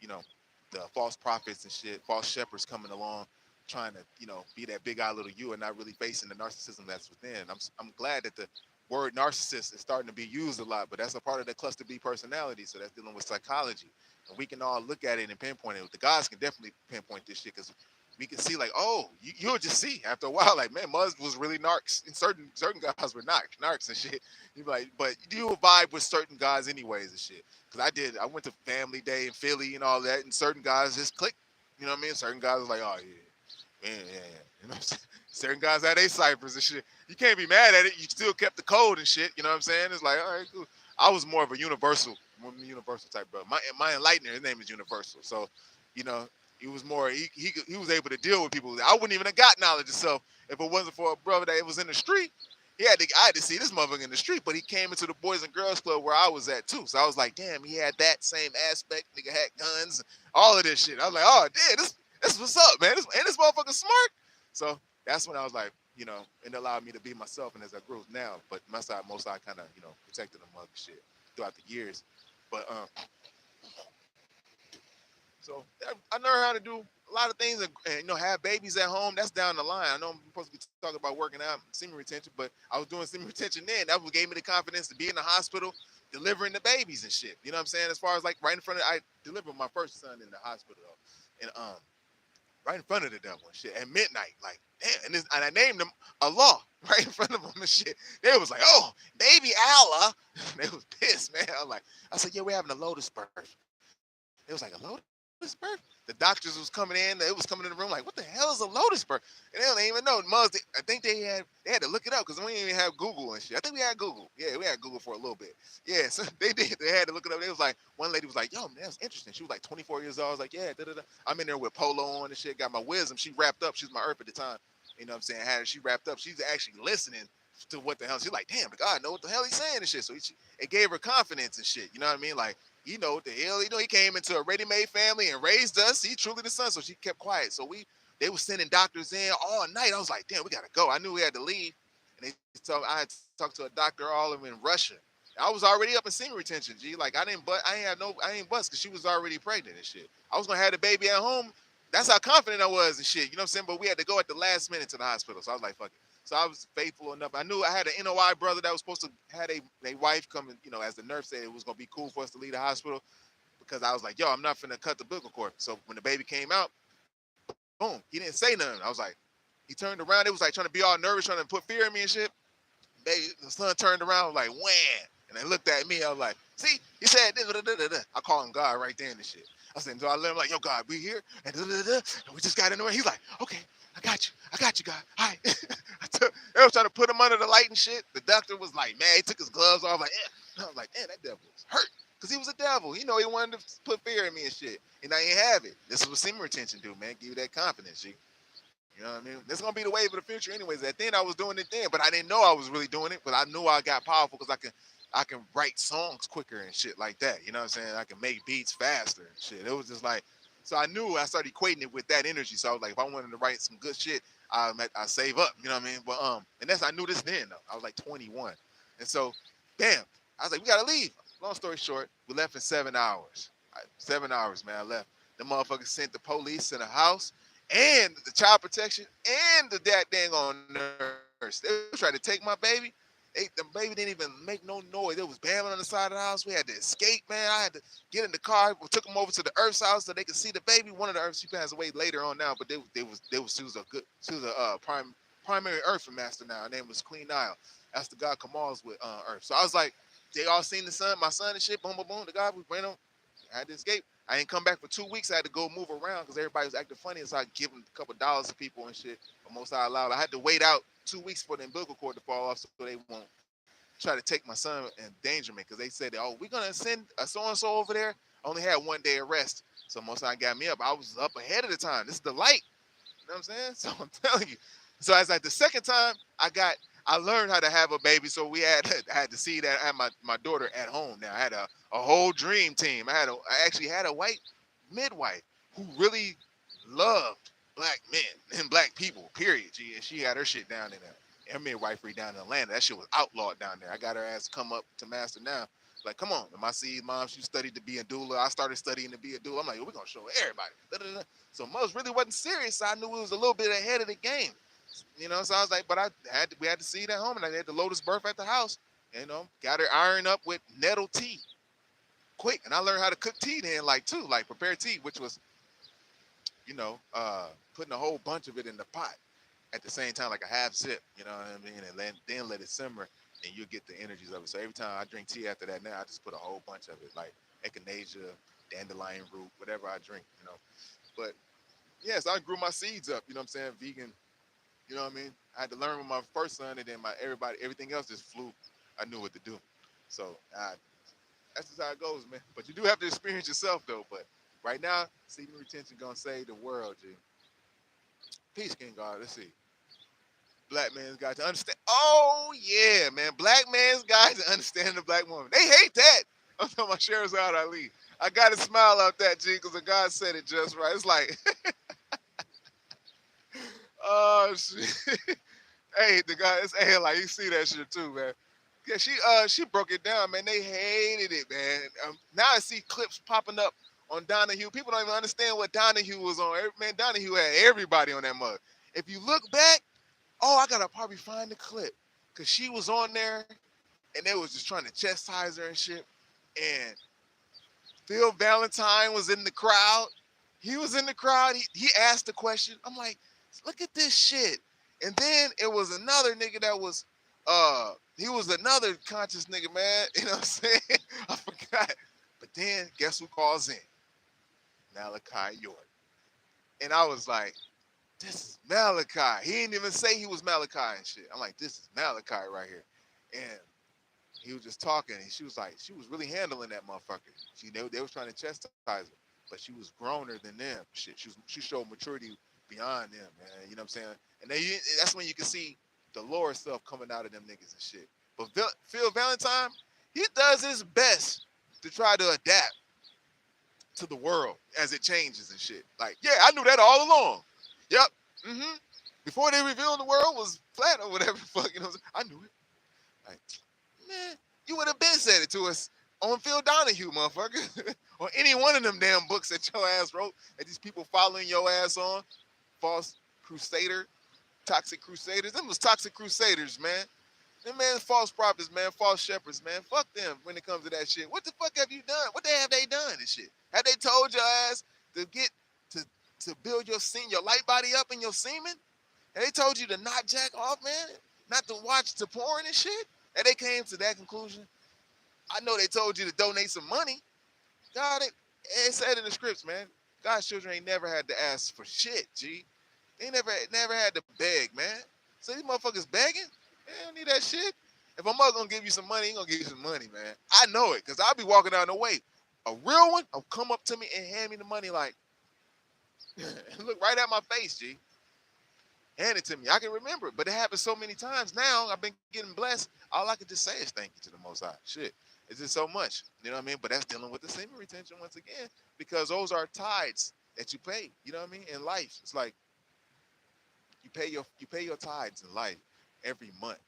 the false prophets and shit, false shepherds coming along, trying to be that big eye little you and not really facing the narcissism that's within. I'm glad that the word narcissist is starting to be used a lot, but that's a part of the cluster B personality. So that's dealing with psychology, and we can all look at it and pinpoint it. The guys can definitely pinpoint this shit because we can see like, oh, you'll just see after a while, like, man, Muzz was really narcs, and certain guys were narcs and shit. You be like, but you vibe with certain guys anyways and shit. Because I went to Family Day in Philly and all that, and certain guys just clicked. You know what I mean? Certain guys was like, oh yeah, man, yeah. You know what I'm saying? Certain guys had their ciphers and shit. You can't be mad at it. You still kept the code and shit. You know what I'm saying? It's like, all right, cool. I was more of a universal type bro. My enlightener, his name is Universal. So, he was more. He was able to deal with people. I wouldn't even have got knowledge itself if it wasn't for a brother that was in the street. I had to see this motherfucker in the street, but he came into the Boys and Girls Club where I was at too. So I was like, damn, he had that same aspect. Nigga had guns, all of this shit. I was like, oh, damn, this what's up, man. This motherfucker smart. So that's when I was like, it allowed me to be myself. And as I grew now, but most I kind of, protected the mother shit throughout the years. But so I learned how to do a lot of things and have babies at home. That's down the line. I know I'm supposed to be talking about working out semen retention, but I was doing semen retention then. That what gave me the confidence to be in the hospital delivering the babies and shit. You know what I'm saying? As far as like right in front of, I delivered my first son in the hospital though. And right in front of the devil and shit at midnight. Like, damn. And I named him Allah right in front of him and shit. They was like, oh, baby Allah. They was pissed, man. I said, yeah, we're having a lotus birth. It was like, a lotus birth? The doctors was coming in. They was coming in the room like, what the hell is a lotus birth? And they don't even know. I think they had to look it up because we didn't even have Google and shit. I think we had Google. Yeah, we had Google for a little bit. Yeah, so they did. They had to look it up. They was like, one lady was like, yo, man, that's interesting. She was like 24 years old. I was like, yeah, da-da-da. I'm in there with polo on and shit. Got my wisdom. She wrapped up. She was my earth at the time. You know what I'm saying? She wrapped up. She's actually listening to what the hell. She's like, damn, the God know what the hell he's saying and shit. So it gave her confidence and shit. You know what I mean? Like, what the hell, he came into a ready-made family and raised us. He truly the son. So she kept quiet. So they were sending doctors in all night. I was like, damn, we gotta go. I knew we had to leave. And I had to talk to a doctor all of them in Russia. I was already up in semen retention, G. Like I ain't bust because she was already pregnant and shit. I was gonna have the baby at home. That's how confident I was and shit. You know what I'm saying? But we had to go at the last minute to the hospital. So I was like, fuck it. So I was faithful enough. I knew I had an NOI brother that was supposed to have a wife come and, as the nurse said, it was going to be cool for us to leave the hospital because I was like, yo, I'm not finna cut the umbilical cord. So when the baby came out, boom, he didn't say nothing. I was like, he turned around. It was like trying to be all nervous, trying to put fear in me and shit. Baby, the son turned around like, wham. And they looked at me. I was like, see, he said, I call him God right there in the shit. I said, so I let him like, yo, God, we here. And we just got in the way. He's like, okay, I got you, God. All right. They was trying to put him under the light and shit. The doctor was like, man, he took his gloves off. Like, I was like, man, that devil was hurt. Because he was a devil. You know, he wanted to put fear in me and shit. And I ain't have it. This is what semen retention do, man. Give you that confidence, G. You know what I mean? This is going to be the wave of the future anyways. At then, I was doing it then, but I didn't know I was really doing it. But I knew I got powerful because I can write songs quicker and shit like that. You know what I'm saying? I can make beats faster and shit. It was just like, so I knew I started equating it with that energy. So I was like, if I wanted to write some good shit, I save up. You know what I mean? But and that's I knew this then though. I was like 21, and so, damn, I was like, we gotta leave. Long story short, we left in 7 hours. 7 hours, man. I left. The motherfuckers sent the police in the house and the child protection and the dang on nurse. They tried to take my baby. The baby didn't even make no noise. It was banging on the side of the house. We had to escape, man. I had to get in the car. We took them over to the Earth's house so they could see the baby. One of the Earths, she passed away later on now, but she was a primary Earth master now. Her name was Queen Nile. That's the god Kamal's with Earth. So I was like, they all seen the son, my son and shit. Boom, boom, boom. The guy we ran on. I had to escape. I didn't come back for 2 weeks. I had to go move around because everybody was acting funny. So I give them a couple dollars to people and shit. But most I allowed. I had to wait out 2 weeks for the umbilical cord to fall off so they won't try to take my son in endangerment because they said, oh, we're going to send a so-and-so over there. I only had 1 day of rest. So most I got me up. I was up ahead of the time. This is the light. You know what I'm saying? So I'm telling you. So as like the second time I learned how to have a baby. So I had to see that I had my daughter at home now. I had a whole dream team. I actually had a white midwife who really loved black men and black people, period. She had her shit down in there. Her midwifery down in Atlanta. That shit was outlawed down there. I got her ass to come up to master now. Like, come on. And my seed mom, she studied to be a doula. I started studying to be a doula. I'm like, we're going to show everybody. Da-da-da. So Muz really wasn't serious. So I knew it was a little bit ahead of the game. You know, so I was like, but we had to see it at home, and I had the Lotus birth at the house. You know, got her ironed up with nettle tea. Quick. And I learned how to cook tea then, too, prepare tea, which was, you know, putting a whole bunch of it in the pot at the same time, like a half zip, you know what I mean? And then let it simmer, and you'll get the energies of it. So every time I drink tea after that now, I just put a whole bunch of it, like echinacea, dandelion root, whatever I drink, you know. But, yes, I grew my seeds up, you know what I'm saying, vegan. You know what I mean? I had to learn with my first son, and then everything else just flew. I knew what to do. So that's just how it goes, man. But you do have to experience yourself, though. But right now, semen retention gonna save the world, G. Peace, King God. Let's see. Black man's got to understand. Oh yeah, man. Black man's got to understand the black woman. They hate that. I'm talking about Sherazade Ali. I gotta smile out that, G, because the God said it just right. It's like. Oh shit! Hey, the guy, it's like you see that shit too, man. Yeah, she broke it down, man. They hated it, man. Now I see clips popping up on Donahue. People don't even understand what Donahue was on. Man, Donahue had everybody on that mug. If you look back, I gotta probably find the clip because she was on there, and they was just trying to chastise her and shit. And Phil Valentine was in the crowd. He was in the crowd. He asked the question. I'm like, look at this shit. And then it was another nigga that was, he was another conscious nigga, man. You know what I'm saying? I forgot. But then guess who calls in? Malachi York. And I was like, this is Malachi. He didn't even say he was Malachi and shit. I'm like, this is Malachi right here. And he was just talking. And she was really handling that motherfucker. They was trying to chastise her. But she was growner than them. Shit, she showed maturity beyond them, man. You know what I'm saying? And that's when you can see the lower stuff coming out of them niggas and shit. But Phil Valentine, he does his best to try to adapt to the world as it changes and shit. Like, yeah, I knew that all along. Yep. Mm-hmm. Before they revealed the world was flat or whatever, fuck, you know what I'm saying? I knew it. Like, man, you would have been said it to us on Phil Donahue, motherfucker. Or any one of them damn books that your ass wrote that these people following your ass on. False Crusader, Toxic Crusaders. Them was Toxic Crusaders, man. Them man false prophets, man, false shepherds, man. Fuck them when it comes to that shit. What the fuck have you done? What have they done and shit? Have they told your ass to get to build your light body up in your semen? Have they told you to not jack off, man? not to watch the porn and shit? And they came to that conclusion. I know they told you to donate some money. God, it said in the scripts, man. God's children ain't never had to ask for shit, G. They never had to beg, man. So these motherfuckers begging? They don't need that shit. If a mother gonna give you some money, he gonna give you some money, man. I know it, because I'll be walking down the way. A real one will come up to me and hand me the money like, look right at my face, G. Hand it to me. I can remember it, but it happens so many times now. I've been getting blessed. All I can just say is thank you to the Most High. Shit. It's just so much. You know what I mean? But that's dealing with the semen retention once again, because those are tithes that you pay. You know what I mean? In life. It's like you pay your tithes in life every month.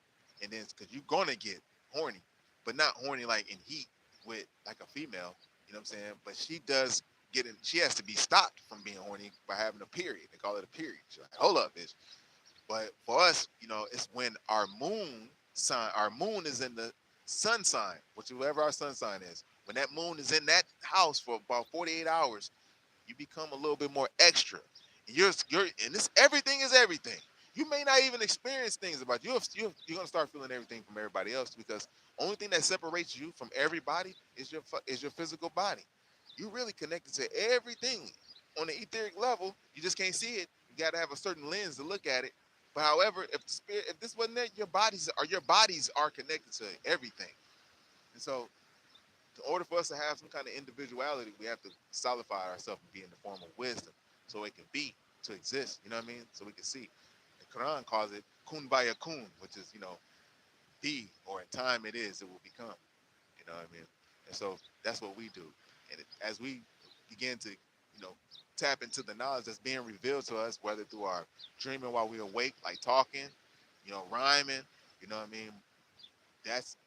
And then because you're gonna get horny, but not horny like in heat with like a female, you know what I'm saying? But she has to be stopped from being horny by having a period. They call it a period. She's like, hold up, bitch. But for us, you know, it's when our moon is in the sun sign, whichever our sun sign is. When that moon is in that house for about 48 hours, you become a little bit more extra. And and this everything is everything. You may not even experience things about you. You're gonna start feeling everything from everybody else, because only thing that separates you from everybody is your physical body. You really connected to everything on the etheric level. You just can't see it. You got to have a certain lens to look at it. But however, if this wasn't there, your bodies are connected to everything. And so, in order for us to have some kind of individuality, we have to solidify ourselves and be in the form of wisdom, so it can be to exist. You know what I mean? So we can see. The Quran calls it kun vaya kun, which is, you know, be, or in time it will become. You know what I mean? And so that's what we do. And as we begin to, you know, tap into the knowledge that's being revealed to us, whether through our dreaming while we're awake, like talking, you know, rhyming, you know what I mean?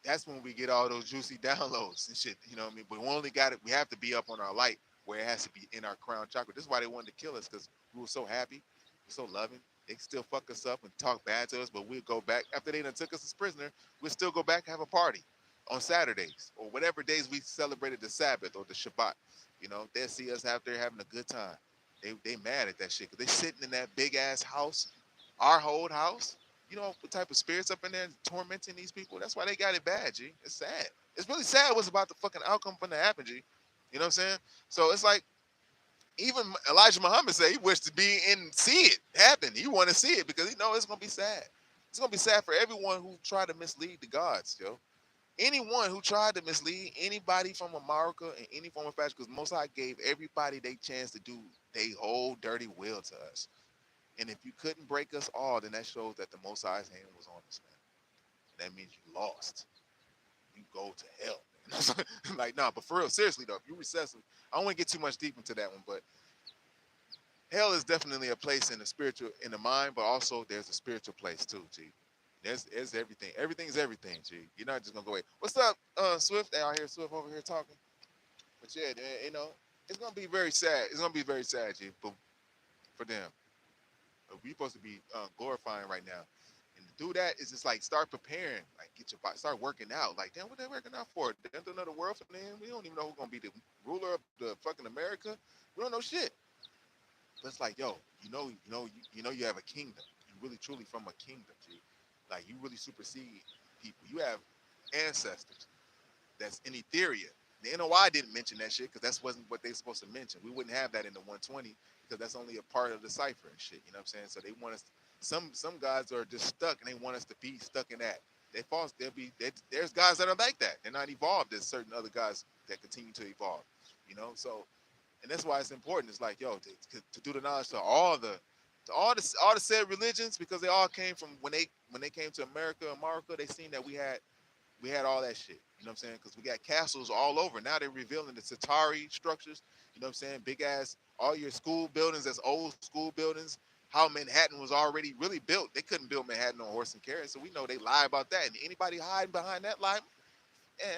That's when we get all those juicy downloads and shit, you know what I mean? But we only got it, we have to be up on our light, where it has to be in our crown chakra. This is why they wanted to kill us, because we were so happy, we're so loving. They still fuck us up and talk bad to us, but we'll go back. After they done took us as prisoner, we'll still go back and have a party on Saturdays, or whatever days we celebrated the Sabbath or the Shabbat. You know, they'll see us out there having a good time. They mad at that shit, because they sitting in that big ass house, our old house. You know what type of spirits up in there tormenting these people? That's why they got it bad, G. It's sad. It's really sad what's about the fucking outcome from the happen, G. You know what I'm saying? So it's like, even Elijah Muhammad said he wished to be and see it happen. He want to see it because he know it's gonna be sad. It's gonna be sad for everyone who tried to mislead the gods, yo. Anyone who tried to mislead anybody from America in any form of fashion, because Most High gave everybody their chance to do their whole dirty will to us. And if you couldn't break us all, then that shows that the Most High's hand was on us, man. That means you lost. You go to hell. Like, nah, but for real, seriously though, if you recessive, I don't want to get too much deep into that one, but hell is definitely a place in the spiritual, in the mind, but also there's a spiritual place too, G. There's everything. Everything's everything, G. You're not just gonna go away. What's up, Swift? They out here, Swift over here talking. But yeah, you know, it's gonna be very sad. It's gonna be very sad, G. But for them, we're supposed to be glorifying right now. And to do that is just like start preparing, like get your body, start working out. Like, damn, what they working out for? They don't know the world for them. We don't even know who's gonna be the ruler of the fucking America. We don't know shit. But it's like, yo, you have a kingdom. You really truly from a kingdom, G. Like, you really supersede people. You have ancestors that's in Etheria. The NOI didn't mention that shit because that wasn't what they supposed to mention. We wouldn't have that in the 120 because that's only a part of the cipher and shit. You know what I'm saying? So they want us. Some gods are just stuck and they want us to be stuck in that. They false. There's gods that are like that. They're not evolved as certain other gods that continue to evolve. You know, so. And that's why it's important. It's like, yo, to do the knowledge to all the said religions, because they all came from when they came to America, they seen that we had all that shit. You know what I'm saying? Because we got castles all over. Now they're revealing the Satari structures. You know what I'm saying? Big ass, all your school buildings, that's old school buildings. How Manhattan was already really built. They couldn't build Manhattan on horse and carriage, so we know they lie about that. And anybody hiding behind that lie,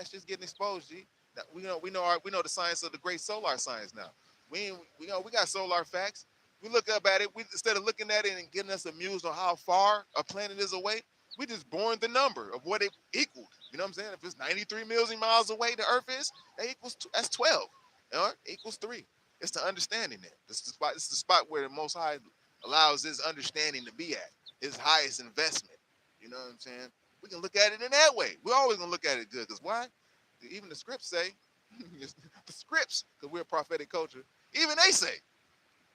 it's just getting exposed, G. We know the science of the great solar science now. We got solar facts. We look up at it. We, instead of looking at it and getting us amused on how far a planet is away, we just born the number of what it equaled. You know what I'm saying? If it's 93 million miles away, the Earth is, that's 12. You know, equals 3. It's the understanding there. This is the spot where the Most High allows his understanding to be at, his highest investment. You know what I'm saying? We can look at it in that way. We're always gonna look at it good. Cause why? Even the scripts say, the scripts, because we're a prophetic culture. Even they say,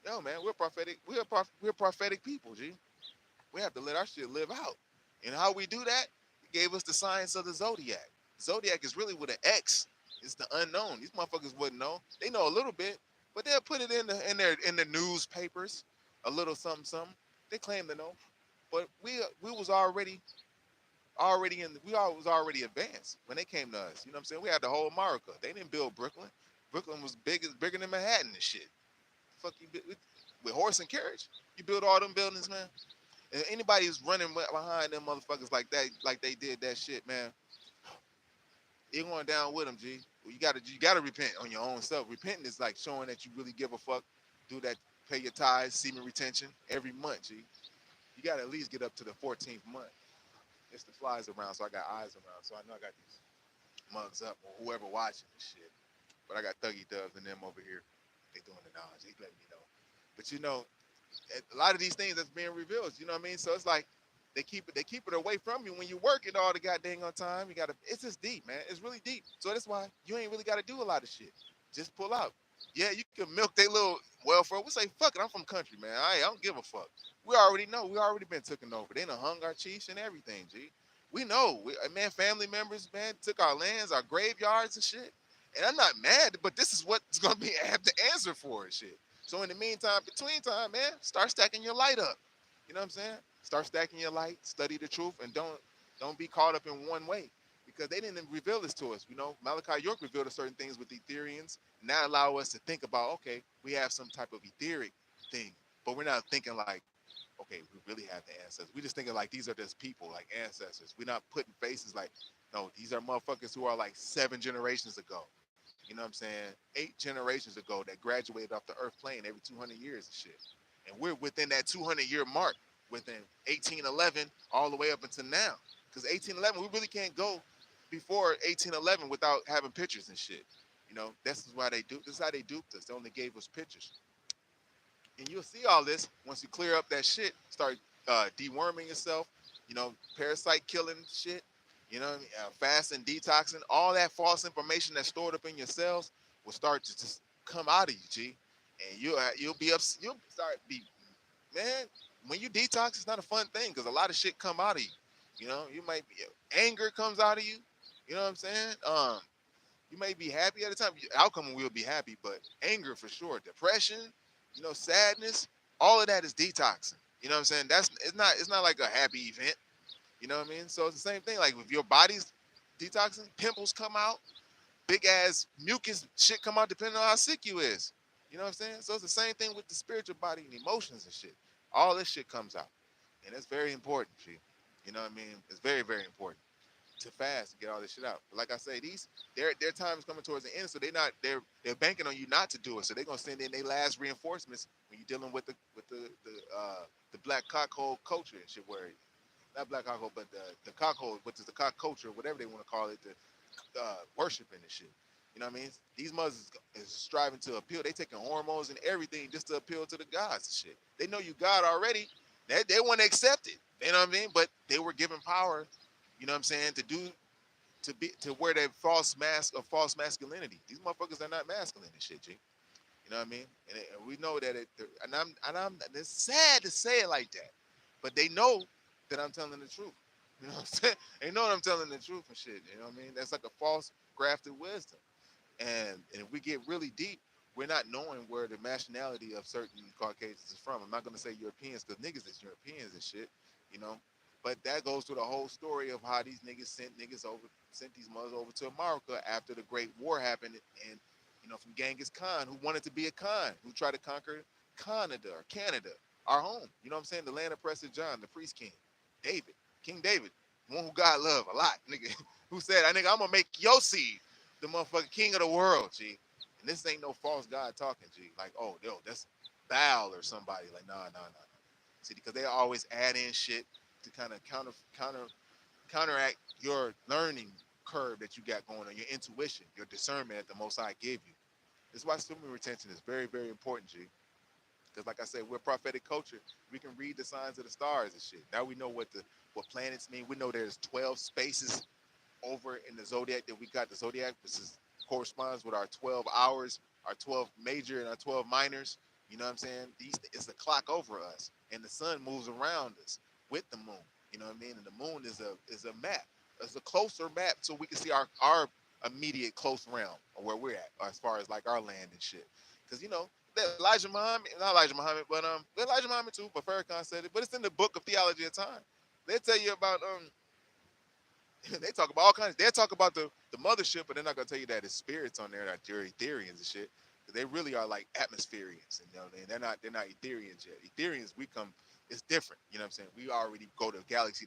yo, man, we're prophetic. We're prophetic people, G. We have to let our shit live out. And how we do that? He gave us the science of the zodiac. Zodiac is really with an X. It's the unknown. These motherfuckers wouldn't know. They know a little bit, but they'll put it in the newspapers, a little something something. They claim to know, but we was already advanced when they came to us. You know what I'm saying? We had the whole America. They didn't build Brooklyn. Brooklyn was bigger than Manhattan and shit. Fuck you with horse and carriage. You build all them buildings, man. And anybody who's running behind them motherfuckers like that, like they did that shit, man, you're going down with them, G. Well, you gotta repent on your own self. Repenting is like showing that you really give a fuck. Do that, pay your tithes, semen retention every month, G. You gotta at least get up to the 14th month. It's the flies around, so I got eyes around, so I know I got these mugs up or whoever watching this shit. But I got Thuggy Dubs and them over here. They doing the knowledge. They letting me know. But you know, a lot of these things that's being revealed. You know what I mean? So it's like they keep it away from you when you work it all the goddamn on time. You gotta. It's just deep, man. It's really deep. So that's why you ain't really gotta do a lot of shit. Just pull out. Yeah, you can milk their little welfare. We say fuck it. I'm from country, man. I don't give a fuck. We already know. We already been taken over. They done hung our chiefs and everything, G. We know. Man, family members, man, took our lands, our graveyards and shit. And I'm not mad, but this is what's gonna be have to answer for it, shit. So in the meantime, between time, man, start stacking your light up. You know what I'm saying? Start stacking your light, study the truth, and don't be caught up in one way. Because they didn't reveal this to us. You know, Malachi York revealed certain things with the Etherians, and that allow us to think about, okay, we have some type of etheric thing, but we're not thinking like, okay, we really have the ancestors. We just thinking like these are just people, like ancestors. We're not putting faces like, no, these are motherfuckers who are like 7 generations ago. You know what I'm saying? 8 generations ago that graduated off the earth plane every 200 years and shit. And we're within that 200-year mark, within 1811 all the way up until now. Because 1811, we really can't go before 1811 without having pictures and shit. You know, this is why they do. This is how they duped us. They only gave us pictures. And you'll see all this once you clear up that shit, start deworming yourself, you know, parasite killing shit, you know what I mean? Fasting, detoxing, all that false information that's stored up in your cells will start to just come out of you, G. And you'll be up, you'll start be, man, when you detox, it's not a fun thing because a lot of shit come out of you. You know, you might be, anger comes out of you. You know what I'm saying? You may be happy at the time. Outcome will be happy, but anger for sure. Depression, you know, sadness, all of that is detoxing. You know what I'm saying? It's not like a happy event. You know what I mean? So it's the same thing. Like if your body's detoxing, pimples come out, big ass mucus shit come out depending on how sick you is. You know what I'm saying? So it's the same thing with the spiritual body and emotions and shit. All this shit comes out. And it's very important, G. You know what I mean? It's very, very important to fast and get all this shit out. But like I say, their time is coming towards the end, so they're banking on you not to do it. So they're gonna send in their last reinforcements when you're dealing with the black cockhole culture and shit, where not black cockhole, but the cockhole, which is the cock culture, whatever they want to call it, the worshiping and shit. You know what I mean? These mothers is striving to appeal. They taking hormones and everything just to appeal to the gods and shit. They know you God already. They want to accept it. You know what I mean? But they were given power, you know what I'm saying, to wear that false mask of false masculinity. These motherfuckers are not masculine and shit, G. You know what I mean? And we know that it's sad to say it like that, but they know that I'm telling the truth. You know what I'm saying? They know that I'm telling the truth and shit. You know what I mean? That's like a false grafted wisdom. And if we get really deep, we're not knowing where the nationality of certain Caucasians is from. I'm not gonna say Europeans because niggas is Europeans and shit, you know. But that goes through the whole story of how these niggas sent these mothers over to America after the Great War happened, and you know, from Genghis Khan, who wanted to be a Khan, who tried to conquer Canada, our home. You know what I'm saying? The land of Prester John, the priest king, David, King David, one who God loved a lot, nigga, who said, "I nigga, I'm gonna make your seed the motherfucking king of the world, G." And this ain't no false God talking, G. Like, oh, yo, that's Baal or somebody. Like, nah. See, because they always add in shit to kind of counteract your learning curve that you got going on, your intuition, your discernment that the Most High give you. That's why semen retention is very, very important, G. Because like I said, we're a prophetic culture. We can read the signs of the stars and shit. Now we know what what planets mean. We know there's 12 spaces over in the zodiac that we got. The zodiac, which is corresponds with our 12 hours, our 12 major and our 12 minors. You know what I'm saying? These is the clock over us, and the sun moves around us with the moon. You know what I mean? And the moon is a map. It's a closer map, so we can see our immediate close realm of where we're at, as far as like our land and shit. Because you know that Elijah Muhammad, not Elijah Muhammad, but Elijah Muhammad too. But Farrakhan said it. But it's in the book of Theology of Time. They tell you about they talk about all kinds. They talk about the mothership, but they're not gonna tell you that it's spirits on there, that they're Ethereans and shit. They really are like atmospherians, and you know, they're not Ethereans yet. Ethereans, we come, it's different. You know what I'm saying? We already go to galaxy,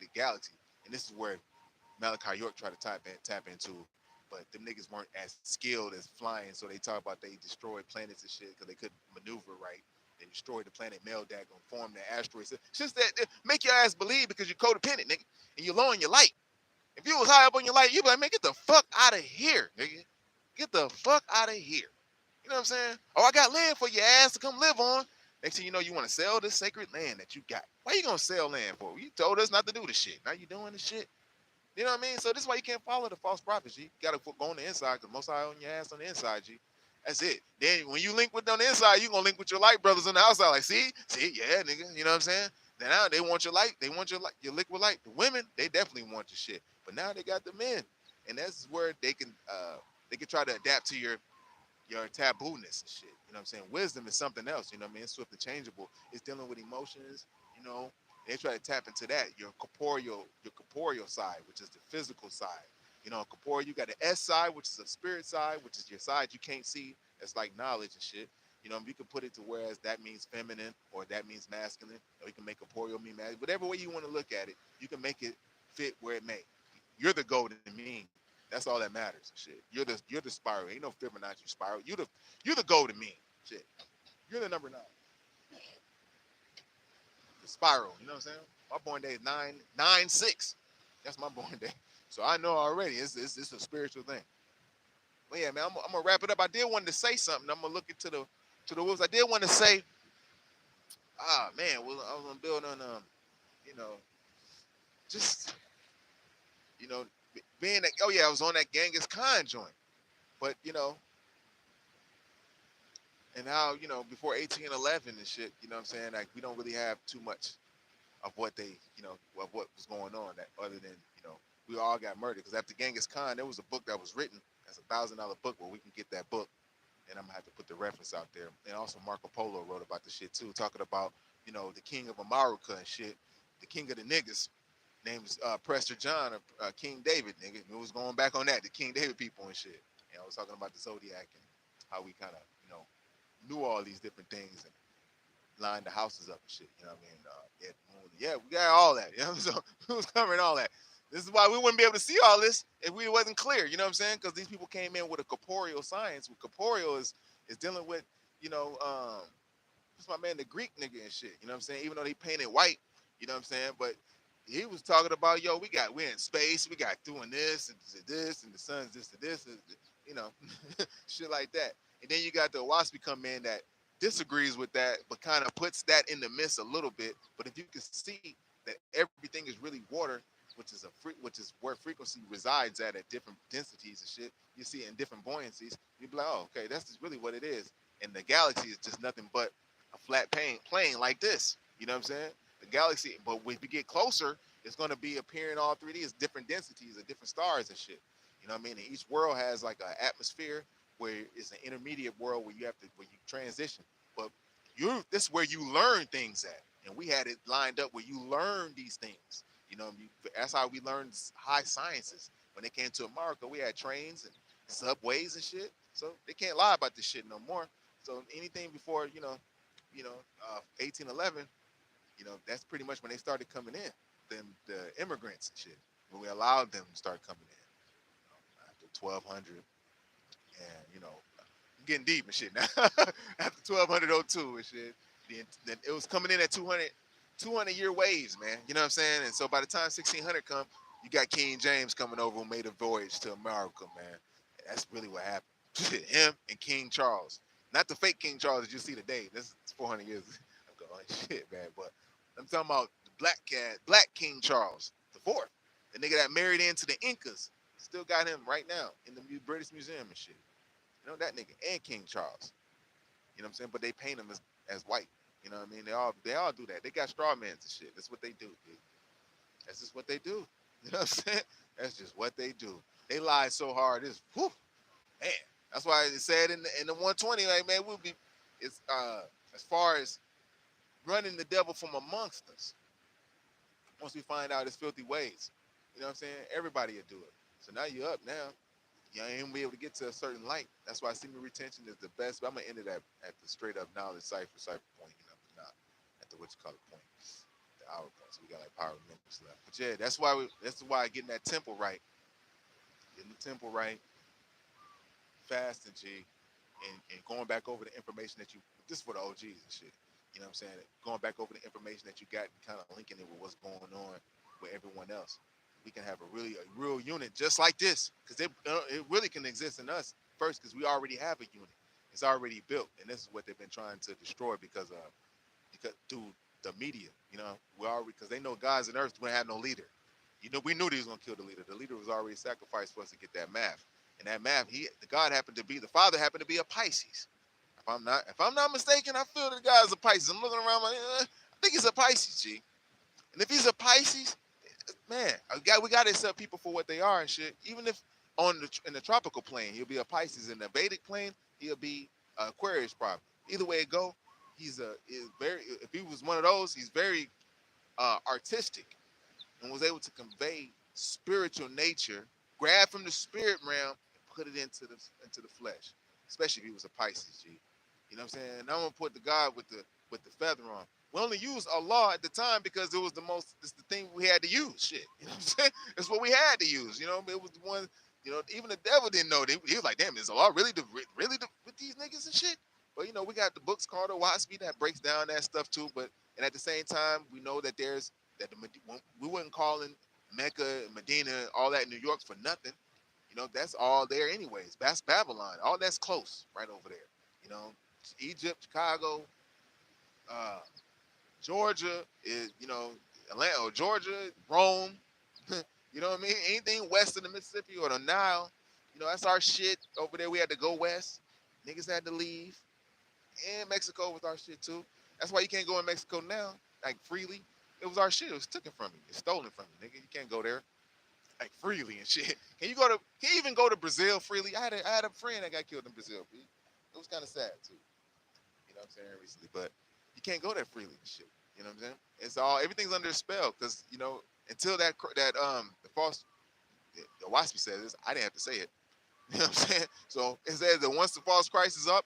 and this is where Malachi York tried to tap into, but them niggas weren't as skilled as flying, so they talk about they destroyed planets and shit because they couldn't maneuver right. They destroyed the planet Meldag and formed the asteroids. It's just that make your ass believe because you're codependent, nigga, and you're low on your light. If you was high up on your light, you'd be like, man, get the fuck out of here, nigga. Get the fuck out of here. You know what I'm saying? Oh, I got land for your ass to come live on. Next thing you know, you want to sell this sacred land that you got. Why you gonna sell land for? You told us not to do the shit. Now you doing the shit. You know what I mean? So this is why you can't follow the false prophets, G. You gotta go on the inside, because most high on your ass on the inside, G. That's it. Then when you link with them on the inside, you gonna link with your light brothers on the outside. Like, see, yeah, nigga. You know what I'm saying? Then now they want your light. They want your light, your liquid light. The women, they definitely want your shit. But now they got the men, and that's where they can try to adapt to your taboo-ness and shit. You know what I'm saying? Wisdom is something else. You know what I mean? It's swift and changeable. It's dealing with emotions. You know, they try to tap into that, your corporeal side, which is the physical side. You know, corporeal, you got the S side, which is a spirit side, which is your side you can't see. It's like knowledge and shit. You know, you can put it to whereas that means feminine or that means masculine, or you can make corporeal mean masculine. Whatever way you want to look at it, you can make it fit where it may. You're the golden mean. That's all that matters. Shit. You're the spiral. Ain't no Fibonacci spiral. You're the golden mean. Shit. You're the number 9. The spiral. You know what I'm saying? My born day is 996. That's my born day. So I know already it's a spiritual thing. But yeah, man, I'm gonna wrap it up. I did want to say something. I'm gonna look into the wolves. I did want to say, man, well, I was gonna build on you know, just you know, being that, oh yeah, I was on that Genghis Khan joint, but you know, and how, you know, before 1811 and shit, you know what I'm saying, like we don't really have too much of what they, you know, of what was going on, that other than, you know, we all got murdered. Because after Genghis Khan, there was a book that was written, that's $1,000 book, where we can get that book, and I'm gonna have to put the reference out there. And also Marco Polo wrote about the shit too, talking about, you know, the king of Amaru and shit, the king of the niggas, named Prester John, King David, nigga. It was going back on that, the King David people and shit. And I was talking about the zodiac and how we kind of, you know, knew all these different things and lined the houses up and shit. You know what I mean? Yeah, we got all that. You know, so we was covering all that. This is why we wouldn't be able to see all this if we wasn't clear. You know what I'm saying? Because these people came in with a corporeal science. With corporeal is dealing with, you know, what's my man, the Greek nigga and shit. You know what I'm saying? Even though they painted white, you know what I'm saying? But he was talking about, yo, we're in space, we got doing this and the sun's this to this, and, you know, shit like that. And then you got the Waspy come in that disagrees with that, but kind of puts that in the midst a little bit. But if you can see that everything is really water, which is where frequency resides at different densities and shit, you see it in different buoyancies, you'd be like, oh, okay, that's just really what it is. And the galaxy is just nothing but a flat plane like this. You know what I'm saying? The galaxy, but if you get closer, it's going to be appearing all 3D as different densities of different stars and shit. You know what I mean? And each world has like an atmosphere where it's an intermediate world where you transition. But this is where you learn things at. And we had it lined up where you learn these things. You know, that's how we learned high sciences. When they came to America, we had trains and subways and shit. So they can't lie about this shit no more. So anything before, 1811, you know, that's pretty much when they started coming in. Then the immigrants and shit, when we allowed them to start coming in, after 1200, and you know, I'm getting deep and shit now. After 1202 and shit, then it was coming in at 200-year waves, man. You know what I'm saying? And so by the time 1600 come, you got King James coming over who made a voyage to America, man. And that's really what happened. Him and King Charles, not the fake King Charles that you see today. This is 400 years ago, shit, man. But I'm talking about the black King Charles. IV. The nigga that married into the Incas. Still got him right now in the British Museum and shit. You know that nigga and King Charles. You know what I'm saying? But they paint him as white. You know what I mean? They all do that. They got straw mans and shit. That's what they do, dude. That's just what they do. You know what I'm saying? That's just what they do. They lie so hard. It's whew, man. That's why it said in the 120, like, man, we'll be it's as far as running the devil from amongst us. Once we find out his filthy ways. You know what I'm saying? Everybody will do it. So now you're up now. You ain't gonna be able to get to a certain light. That's why semen retention is the best. But I'm gonna end it at the straight up knowledge cipher point, you know, not at the what you call it point, the hour point. So we got like power minutes left. But yeah, that's why getting that temple right, getting the temple right, fasting, G, and going back over the information that you this is for the OGs and shit. You know what I'm saying? Going back over the information that you got and kind of linking it with what's going on with everyone else. We can have a real unit just like this, because it really can exist in us first, because we already have a unit. It's already built, and this is what they've been trying to destroy because through the media. You know, because they know God's and earth we have no leader. You know, we knew they was gonna kill the leader. The leader was already sacrificed for us to get that math, and that math, the father happened to be a Pisces. If I'm not mistaken, I feel the guy's a Pisces. I'm looking around, I think he's a Pisces, G. And if he's a Pisces, man, we got to accept people for what they are and shit. Even if in the tropical plane, he'll be a Pisces. In the Vedic plane, he'll be Aquarius probably. Either way it go, if he was one of those, he's very artistic and was able to convey spiritual nature, grab from the spirit realm and put it into the flesh. Especially if he was a Pisces, G. You know what I'm saying? And I'm gonna put the God with the feather on. We only used Allah at the time because it's the thing we had to use. Shit. You know what I'm saying? It's what we had to use. You know, it was the one, you know, even the devil didn't know. He was like, damn, is Allah really with these niggas and shit? But, you know, we got the books called Waspi that breaks down that stuff too. And at the same time, we know that we weren't calling Mecca, Medina, all that New York for nothing. You know, that's all there anyways. That's Babylon. All that's close right over there. You know, Egypt, Chicago, Georgia is, you know, Atlanta or Georgia, Rome, you know what I mean? Anything west of the Mississippi or the Nile, you know, that's our shit over there. We had to go west. Niggas had to leave. And Mexico was our shit too. That's why you can't go in Mexico now, like freely. It was our shit. It was taken from you. It's stolen from you, nigga. You can't go there like freely and shit. Can you even go to Brazil freely? I had a friend that got killed in Brazil. It was kind of sad too. You know what I'm saying, recently, but you can't go there freely and shit. You know what I'm saying? Everything's under a spell because, you know, until the Waspi says this, I didn't have to say it. You know what I'm saying? So it says that once the false Christ is up,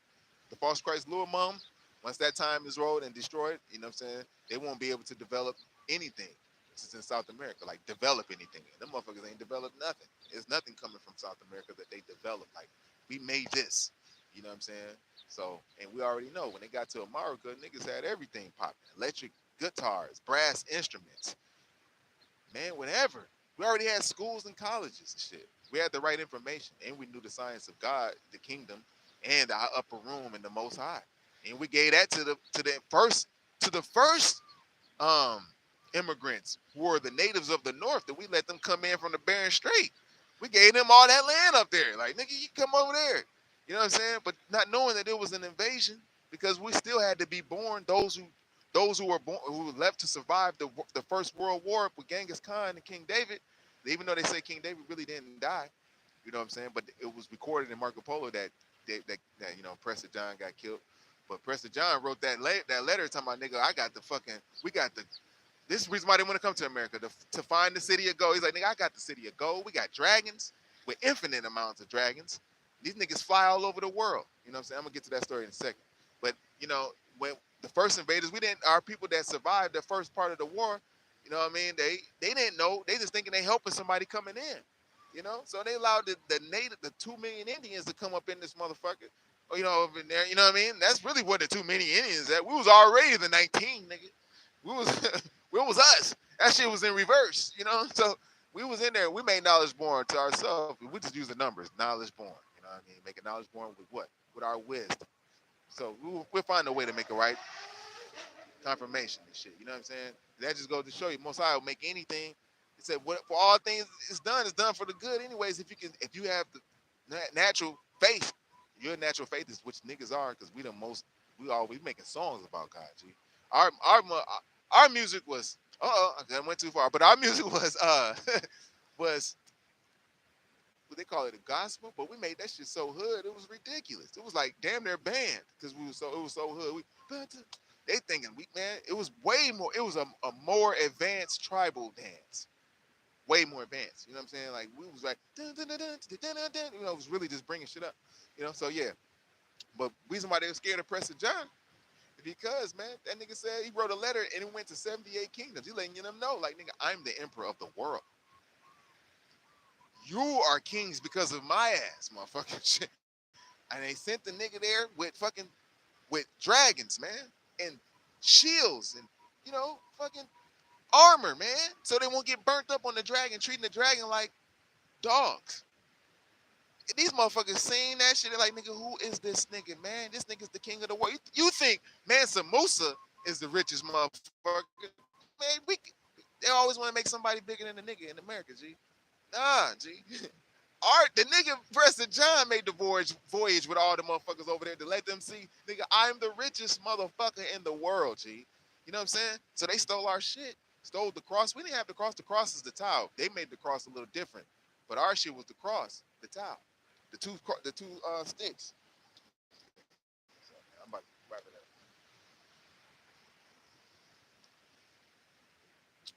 the false Christ lure mom, once that time is rolled and destroyed, you know what I'm saying, they won't be able to develop anything. This is in South America, like develop anything. Them motherfuckers ain't developed nothing. There's nothing coming from South America that they developed. Like, we made this. You know what I'm saying? So, and we already know when they got to Amaru, niggas had everything popping. Electric guitars, brass instruments. Man, whatever. We already had schools and colleges and shit. We had the right information, and we knew the science of God, the kingdom, and our upper room and the Most High. And we gave that to the first immigrants who were the natives of the north, that we let them come in from the Bering Strait. We gave them all that land up there. Like, nigga, you come over there. You know what I'm saying? But not knowing that it was an invasion, because we still had to be born. Those who were born, who were left to survive the First World War with Genghis Khan and King David, even though they say King David really didn't die, you know what I'm saying? But it was recorded in Marco Polo that you know, Prester John got killed. But Prester John wrote that letter talking about, nigga, this is the reason why they want to come to America, to find the city of gold. He's like, nigga, I got the city of gold. We got dragons with infinite amounts of dragons. These niggas fly all over the world. You know what I'm saying? I'm going to get to that story in a second. But, you know, when the first invaders, our people that survived the first part of the war, you know what I mean? They didn't know. They just thinking they helping somebody coming in, you know? So they allowed the 2 million Indians to come up in this motherfucker, you know, over in there. You know what I mean? That's really what the 2 million Indians at. We was already the 19, nigga. We was us. That shit was in reverse, you know? So we was in there. We made knowledge born to ourselves. We just use the numbers, knowledge born. You know what I mean? Making knowledge born with what? With our wisdom. So we'll find a way to make it right. Confirmation and shit. You know what I'm saying? That just goes to show you, Most High will make anything. It said, "What for all things is done is done for the good, anyways. If you have the natural faith, your natural faith is which niggas are, because we always making songs about God. G. Our music was, I went too far, but our music was was what they call it, a gospel, but we made that shit so hood, it was ridiculous. It was like damn near banned because it was so hood. They thinking man, it was way more. It was a more advanced tribal dance, way more advanced. You know what I'm saying? Like we was like, dun, dun, dun, dun, dun, dun, dun, dun. You know, it was really just bringing shit up. You know, so yeah. But reason why they were scared of Preston John is because, man, that nigga said he wrote a letter and it went to 78 kingdoms. He letting them know, like, nigga, I'm the emperor of the world. You are kings because of my ass, motherfucking shit. And they sent the nigga there with dragons, man, and shields and, you know, fucking armor, man, so they won't get burnt up on the dragon, treating the dragon like dogs. These motherfuckers saying that shit. They're like, nigga, who is this nigga, man? This nigga's the king of the world. You think Mansa Musa is the richest motherfucker? Man, they always want to make somebody bigger than the nigga in America, G. Nah, G. The nigga Preston John made the voyage with all the motherfuckers over there to let them see, nigga, I'm the richest motherfucker in the world, G. You know what I'm saying? So they stole our shit, stole the cross. We didn't have the cross. The cross is the towel. They made the cross a little different, but our shit was the cross, the towel, the two sticks. I'm about to wrap it up.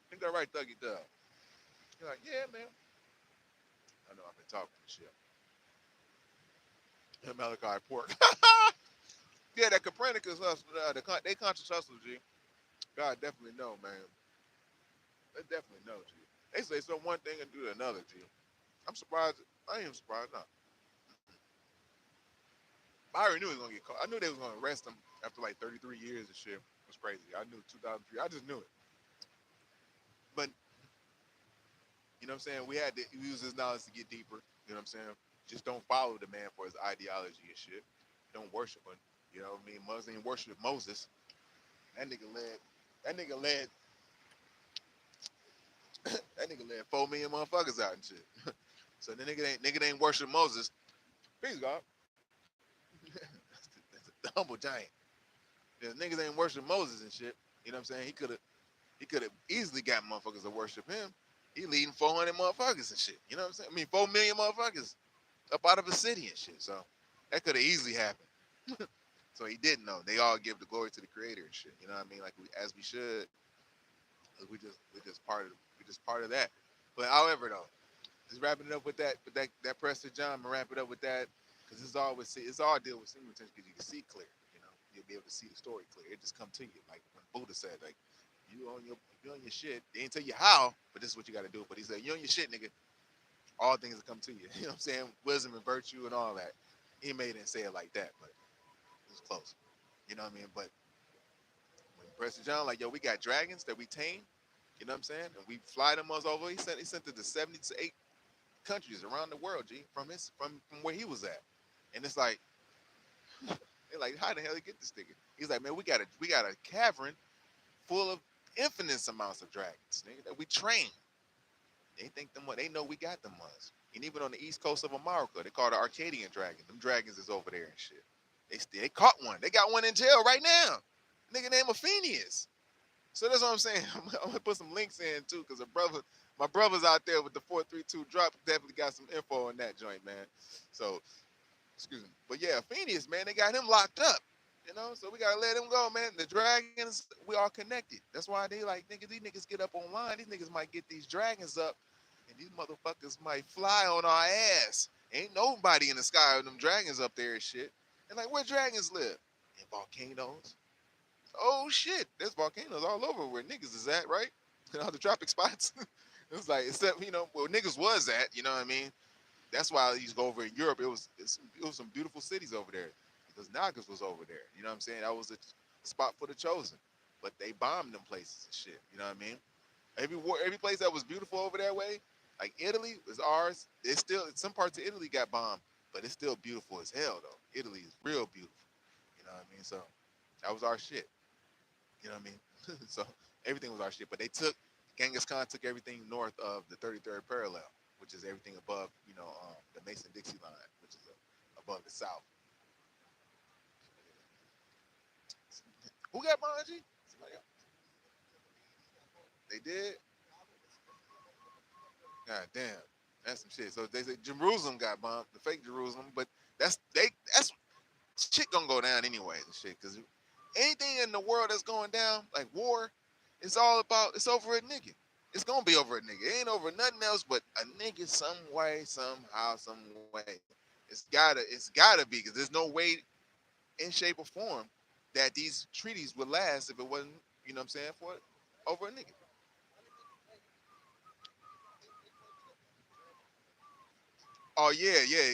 Think that right, Thuggy Dub? You're like, yeah, man. I know I've been talking shit. Malachi Pork. Yeah, that Copernicus hustle, they conscious hustle, G. God definitely know, man. They definitely know, G. They say some one thing and do another, G. I'm surprised. I ain't even surprised, no. I already knew he was gonna get caught. I knew they was gonna arrest him after like 33 years and shit. It was crazy. I knew 2003. I just knew it. But you know what I'm saying? We had to use his knowledge to get deeper. You know what I'm saying? Just don't follow the man for his ideology and shit. Don't worship him. You know what I mean? Muslim worship Moses. That nigga led. That nigga led. That nigga led 4 million motherfuckers out and shit. So the nigga ain't worship Moses. Peace, God. The humble giant. The niggas ain't worship Moses and shit. You know what I'm saying? He could have easily got motherfuckers to worship him. He leading 400 motherfuckers and shit. You know what I'm saying? I mean, 4 million motherfuckers up out of a city and shit. So that could have easily happened. So he didn't know. They all give the glory to the creator and shit. You know what I mean? Like as we should. We just part of that. But however though, just wrapping it up with that Preston John, I'm gonna wrap it up with that because it's all deal with semen retention because you can see clear. You know, you'll be able to see the story clear. It just come to you like when Buddha said, like you on your shit. They didn't tell you how, but this is what you got to do. But he said, you on your shit, nigga. All things will come to you. You know what I'm saying? Wisdom and virtue and all that. He made it say it like that, but it was close. You know what I mean? But when Preston John, like, yo, we got dragons that we tame. You know what I'm saying? And we fly them us over. He sent it to 78 countries around the world, G, from where he was at. And it's like, they're like, how the hell did he get this nigga? He's like, man, we got a cavern full of infinite amounts of dragons, nigga, that we train. They know we got them ones. And even on the east coast of Amaru, they call the Arcadian dragon. Them dragons is over there and shit. They caught one. They got one in jail right now. Nigga named Aphenius. So that's what I'm saying. I'm gonna put some links in too, because my brother's out there with the 432 drop definitely got some info on that joint, man. So, excuse me. But yeah, Aphenius, man, they got him locked up. You know, so we gotta let him go, man. The dragons, we all connected. That's why they like, nigga, these niggas get up online. These niggas might get these dragons up, and these motherfuckers might fly on our ass. Ain't nobody in the sky with them dragons up there and shit. And like, where dragons live? In volcanoes. Oh shit, there's volcanoes all over where niggas is at, right? All the tropic spots. It's like, except, you know, where niggas was at, you know what I mean? That's why I used to go over in Europe. It was some beautiful cities over there because Nagas was over there. You know what I'm saying? That was a spot for the chosen. But they bombed them places and shit. You know what I mean? Every place that was beautiful over that way, like Italy was ours. It's still, some parts of Italy got bombed, but it's still beautiful as hell though. Italy is real beautiful. You know what I mean? So that was our shit. You know what I mean? So everything was our shit. But they took Genghis Khan took everything north of the 33rd parallel, which is everything above, the Mason-Dixie line, which is above the South. Who got behind you? Somebody else. They did. God damn, that's some shit. So they say Jerusalem got bombed, the fake Jerusalem, but that's shit gonna go down anyway. And shit, because anything in the world that's going down, like war, it's over a nigga. It's gonna be over a nigga. It ain't over nothing else but a nigga some way, somehow, some way. It's gotta be, because there's no way in shape or form that these treaties would last if it wasn't, you know what I'm saying, for over a nigga. Oh yeah, yeah.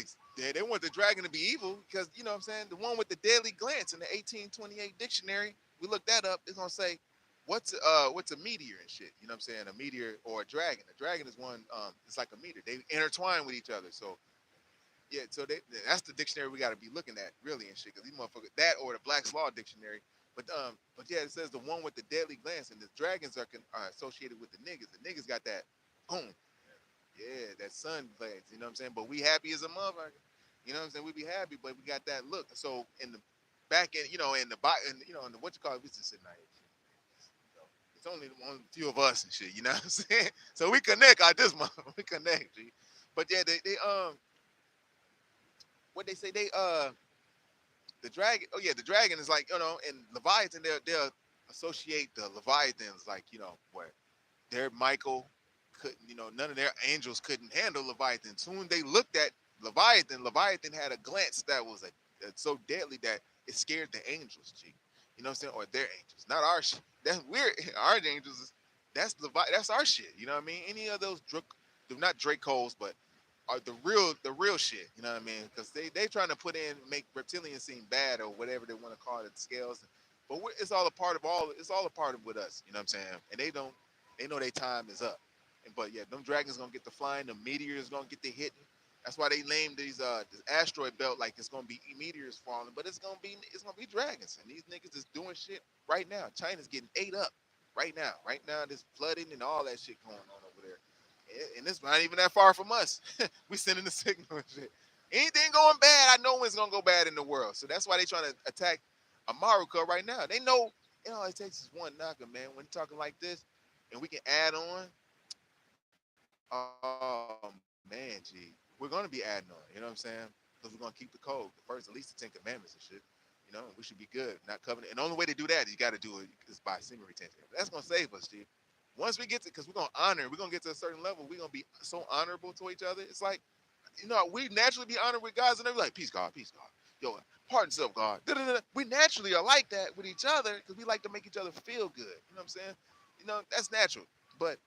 They want the dragon to be evil because, you know what I'm saying, the one with the deadly glance in the 1828 dictionary, we looked that up. It's gonna say what's a meteor and shit. You know what I'm saying? A meteor or a dragon. A dragon is one. It's like a meteor. They intertwine with each other. So yeah, so that's the dictionary we got to be looking at really and shit. Because these motherfuckers, that or the Black's Law dictionary. But yeah, it says the one with the deadly glance, and the dragons are associated with the niggas. The niggas got that boom. Yeah, that sun glaze, you know what I'm saying? But we happy as a motherfucker. You know what I'm saying? We be happy, but we got that look. So in the back end, in the in the what you call it, we just sitting out here. It's only one few of us and shit, you know what I'm saying? So we connect out this month. We connect, G. But yeah, they what they say, they the dragon, oh yeah, the dragon is like, and Leviathan, they'll associate the Leviathans like, what their Michael couldn't, none of their angels couldn't handle Leviathan. Soon they looked at Leviathan had a glance that was so deadly that it scared the angels, G. You know what I'm saying? Or their angels, not our shit. That's weird. Our angels that's our shit. You know what I mean? Any of those not Dracos, but are the real shit. You know what I mean? Because they trying to put in, make reptilians seem bad or whatever they want to call it, scales. But it's all a part of It's all a part of with us. You know what I'm saying? And they know their time is up. But yeah, them dragons gonna get the flying. The meteors gonna get the hitting. That's why they named this asteroid belt like it's gonna be meteors falling, but it's gonna be dragons. And these niggas is doing shit right now. China's getting ate up right now. Right now, there's flooding and all that shit going on over there. And it's not even that far from us. We sending the signal and shit. Anything going bad, I know it's gonna go bad in the world. So that's why they trying to attack Amaru right now. They know, it takes is one knocker, man. When you're talking like this, and we can add on. Oh man, G, we're gonna be adding on. You know what I'm saying? Because we're gonna keep the code, the first, at least the 10 Commandments and shit. We should be good, not covenant. And the only way to do that, you got to do it is by semen retention. That's gonna save us, G. Once we get to, because we're gonna honor, we're gonna get to a certain level. We're gonna be so honorable to each other. It's like, we naturally be honored with guys, and they're like, peace, God, peace, God. Yo, pardon self, God. Da-da-da-da. We naturally are like that with each other because we like to make each other feel good. You know what I'm saying? That's natural. But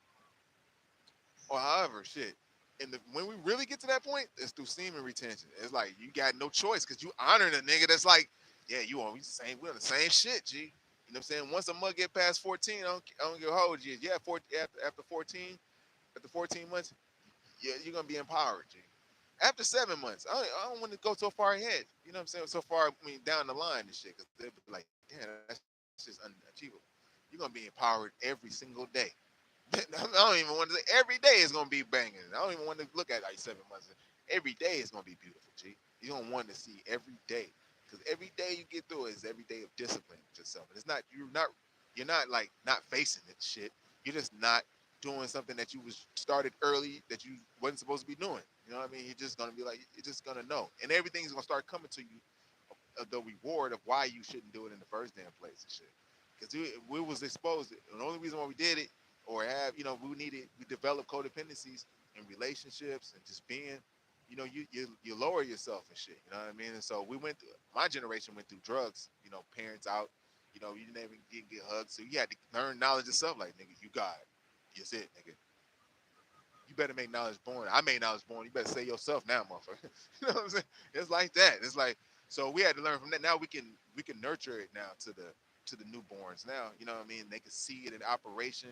or however, shit. And when we really get to that point, it's through semen retention. It's like you got no choice because you honoring a nigga that's like, yeah, we on the same shit, G. You know what I'm saying? Once a mug get past 14, I don't give a how old you is. Yeah, after 14, after 14 months, yeah, you're gonna be empowered, G. After 7 months, I don't want to go so far ahead. You know what I'm saying? So far, down the line and shit, because they'll be like, yeah, that's just unachievable. You're gonna be empowered every single day. I don't even want to say every day is gonna be banging. I don't even want to look at like 7 months. Every day is gonna be beautiful, G. You don't want to see every day because every day you get through is every day of discipline with yourself. And it's not you're not like not facing it shit. You're just not doing something that you was started early that you wasn't supposed to be doing. You know what I mean? You're just gonna be like you're just gonna know, and everything's gonna start coming to you of the reward of why you shouldn't do it in the first damn place and shit. Because we was exposed. And the only reason why we did it or we develop codependencies in relationships and just being, you lower yourself and shit. You know what I mean? And so my generation went through drugs. Parents out. You never didn't get hugged, so you had to learn knowledge of stuff. Like, nigga, you got it. That's it, nigga. You better make knowledge born. I made knowledge born. You better say yourself now, motherfucker. You know what I'm saying? It's like that. It's like, so we had to learn from that. Now we can nurture it now to the newborns. Now, you know what I mean? They can see it in operation.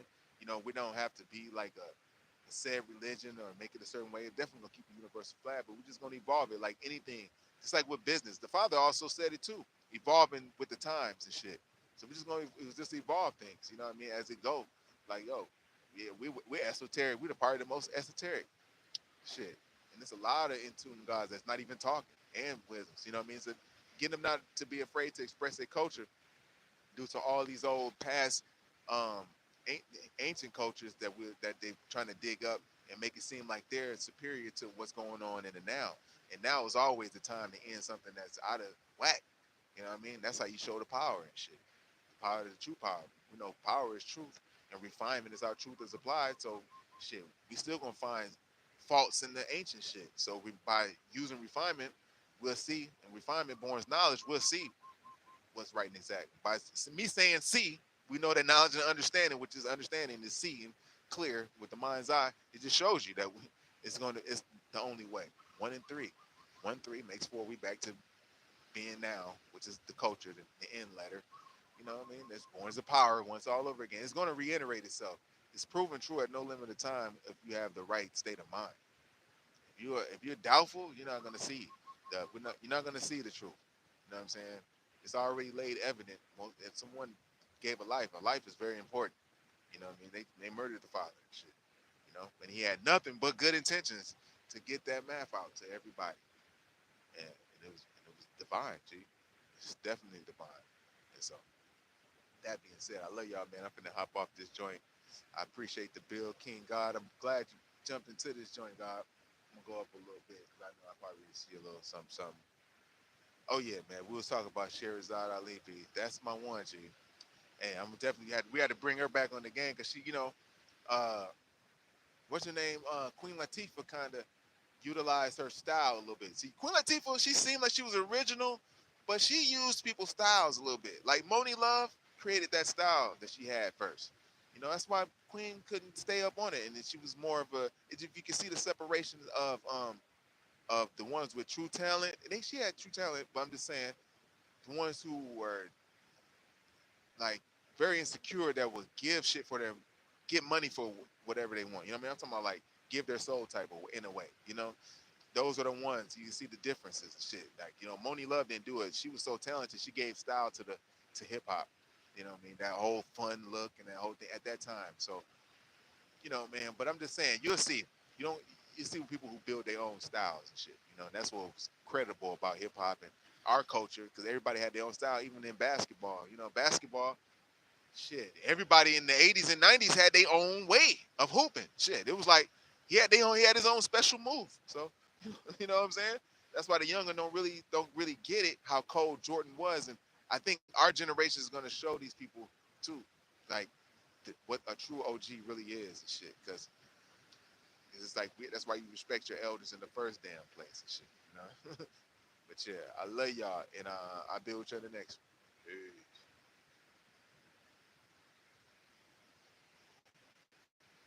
We don't have to be like a said religion or make it a certain way. It's definitely gonna keep the universal flag, but we're just gonna evolve it like anything. Just like with business. The father also said it too, evolving with the times and shit. So we're just gonna just evolve things, you know what I mean, as it go. Like, yo, Yeah, we're esoteric. We're the part of the most esoteric shit. And there's a lot of in tune gods that's not even talking and wisdoms. You know what I mean? So getting them not to be afraid to express their culture due to all these old past um, ancient cultures that they're trying to dig up and make it seem like they're superior to what's going on in the now. And now is always the time to end something that's out of whack. You know what I mean? That's how you show the power and shit. The power is the true power. You know, power is truth, and refinement is how truth is applied. So, shit, we still gonna find faults in the ancient shit. So, by using refinement, we'll see, and refinement born knowledge. We'll see what's right and exact. By me saying see, we know that knowledge and understanding, which is understanding, is seeing clear with the mind's eye. It just shows you that it's the only way. 1 and 3, 1 3 makes 4. We back to being now, which is the culture, the end letter. You know what I mean? There's born as a power once all over again. It's going to reiterate itself. It's proven true at no limit of time if you have the right state of mind. If you're doubtful, you're not going to see you're not going to see the truth. You know what I'm saying? It's already laid evident. If someone gave a life is very important. You know what I mean? They murdered the father and shit. You know, and he had nothing but good intentions to get that math out to everybody. And it was divine, G. It's definitely divine. And so that being said, I love y'all, man. I'm finna hop off this joint. I appreciate the Bill King God. I'm glad you jumped into this joint, God. I'm gonna go up a little bit because I know I probably see a little something. Oh yeah, man. We was talking about Sherazade Ali. That's my one, G. And I'm definitely we had to bring her back on the game because she, uh, what's her name? Queen Latifah kind of utilized her style a little bit. See, Queen Latifah, she seemed like she was original, but she used people's styles a little bit. Like Moni Love created that style that she had first. You know, that's why Queen couldn't stay up on it, and then she was more of a. If you can see the separation of the ones with true talent, she had true talent, but I'm just saying the ones who were like very insecure that would give shit for them, get money for whatever they want. You know what I mean? I'm talking about like give their soul type of in a way. You know, those are the ones you can see the differences and shit. Like Moni Love didn't do it. She was so talented. She gave style to hip hop. You know what I mean? That whole fun look and that whole thing at that time. So man. But I'm just saying, you'll see. You see people who build their own styles and shit. And that's what's credible about hip hop and our culture because everybody had their own style, even in basketball. Basketball. Shit, everybody in the 80s and 90s had their own way of hooping. Shit, it was like he had his own special move. So, you know what I'm saying? That's why the younger don't really get it how cold Jordan was, and I think our generation is gonna show these people too, like what a true OG really is and shit. Because it's like that's why you respect your elders in the first damn place and shit. But yeah, I love y'all, and I'll be with you in the next one. Peace.